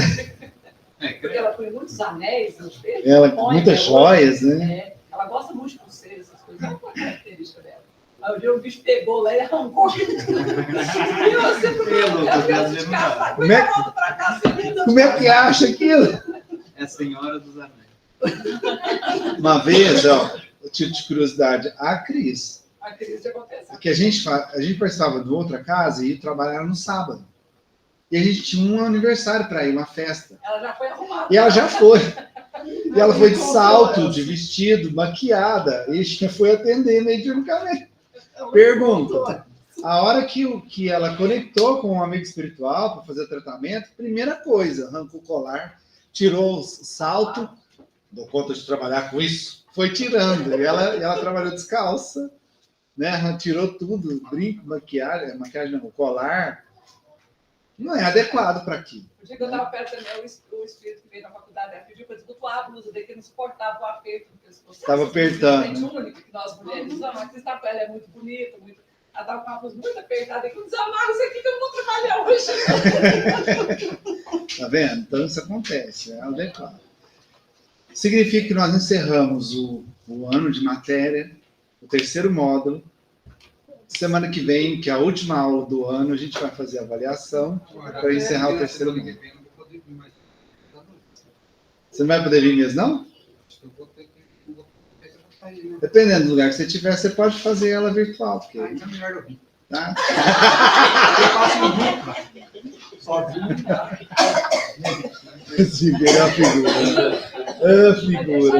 Porque ela põe muitos anéis, não sei, Ela, põe, muitas joias, né? É, ela gosta muito de pulseiras, essas coisas, é uma característica dela. Aí o dia o bicho pegou lá e arrancou. E você Como é que acha aquilo? É a Senhora dos Anéis. Uma vez, ó, eu tive de curiosidade, a Cris, A crise acontece. que a gente participava de outra casa e trabalhava no sábado. E a gente tinha um aniversário para ir, uma festa. Ela já foi arrumada. E ela já foi. E ela foi de salto, de vestido, maquiada. E a gente foi atender mediunicamente. Pergunta. A hora que ela conectou com um amigo espiritual para fazer o tratamento, primeira coisa, arrancou o colar, tirou o salto, dou conta de trabalhar com isso, foi tirando. E ela trabalhou descalça, né? Tirou tudo, brinco, maquiagem não, colar. Não é adequado para aqui. O dia que eu estava perto também, o espírito que veio na faculdade, ela pediu para desbotar a blusa dele, que não suportava o aperto do pescoço. Estava apertando. É único que nós mulheres usamos, mas essa pele é muito bonita, muito... Ela estava com a blusa muito apertada, e que desamarra isso aqui que eu não vou trabalhar hoje. Tá vendo? Então isso acontece, é adequado. Significa que nós encerramos o ano de matéria, o terceiro módulo. Semana que vem, que é a última aula do ano, a gente vai fazer a avaliação para encerrar o terceiro módulo. Você não vai poder vir mesmo, não? Dependendo do lugar que você estiver, você pode fazer ela virtual. Porque... Ainda é melhor eu vir. Tá? Eu faço no grupo, sozinho. É a figura. É a figura.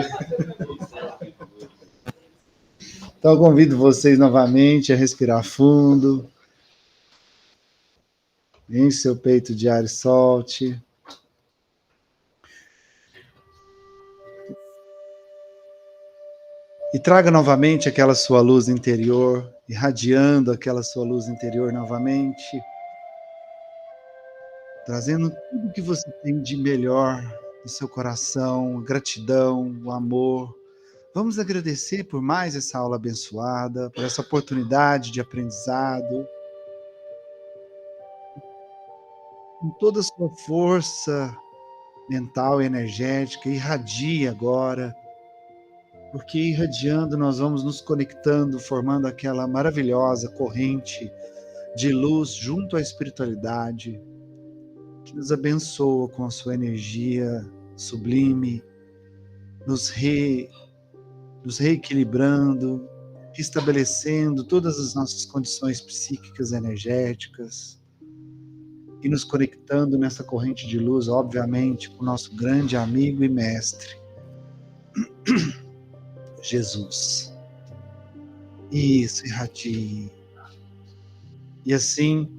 Então, eu convido vocês novamente a respirar fundo. Enche seu peito de ar e solte. E traga novamente aquela sua luz interior, irradiando aquela sua luz interior novamente. Trazendo tudo que você tem de melhor no seu coração, gratidão, o amor. Vamos agradecer por mais essa aula abençoada, por essa oportunidade de aprendizado. Com toda a sua força mental e energética, irradie agora, porque irradiando nós vamos nos conectando, formando aquela maravilhosa corrente de luz junto à espiritualidade, que nos abençoa com a sua energia sublime, nos reequilibrando, estabelecendo todas as nossas condições psíquicas e energéticas e nos conectando nessa corrente de luz, obviamente, com o nosso grande amigo e mestre, Jesus. Isso, irradie. E assim,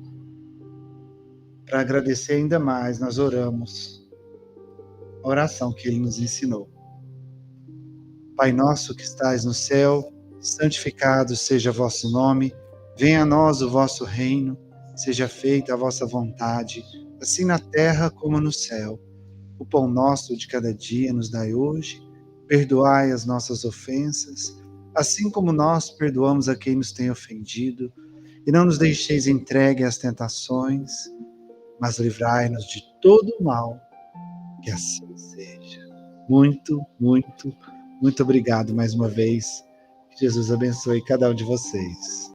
para agradecer ainda mais, nós oramos a oração que ele nos ensinou. Pai nosso que estais no céu, santificado seja vosso nome, venha a nós o vosso reino, seja feita a vossa vontade, assim na terra como no céu. O pão nosso de cada dia nos dai hoje, perdoai as nossas ofensas, assim como nós perdoamos a quem nos tem ofendido, e não nos deixeis entregue às tentações, mas livrai-nos de todo o mal, que assim seja. Muito, muito, muito obrigado mais uma vez. Que Jesus abençoe cada um de vocês.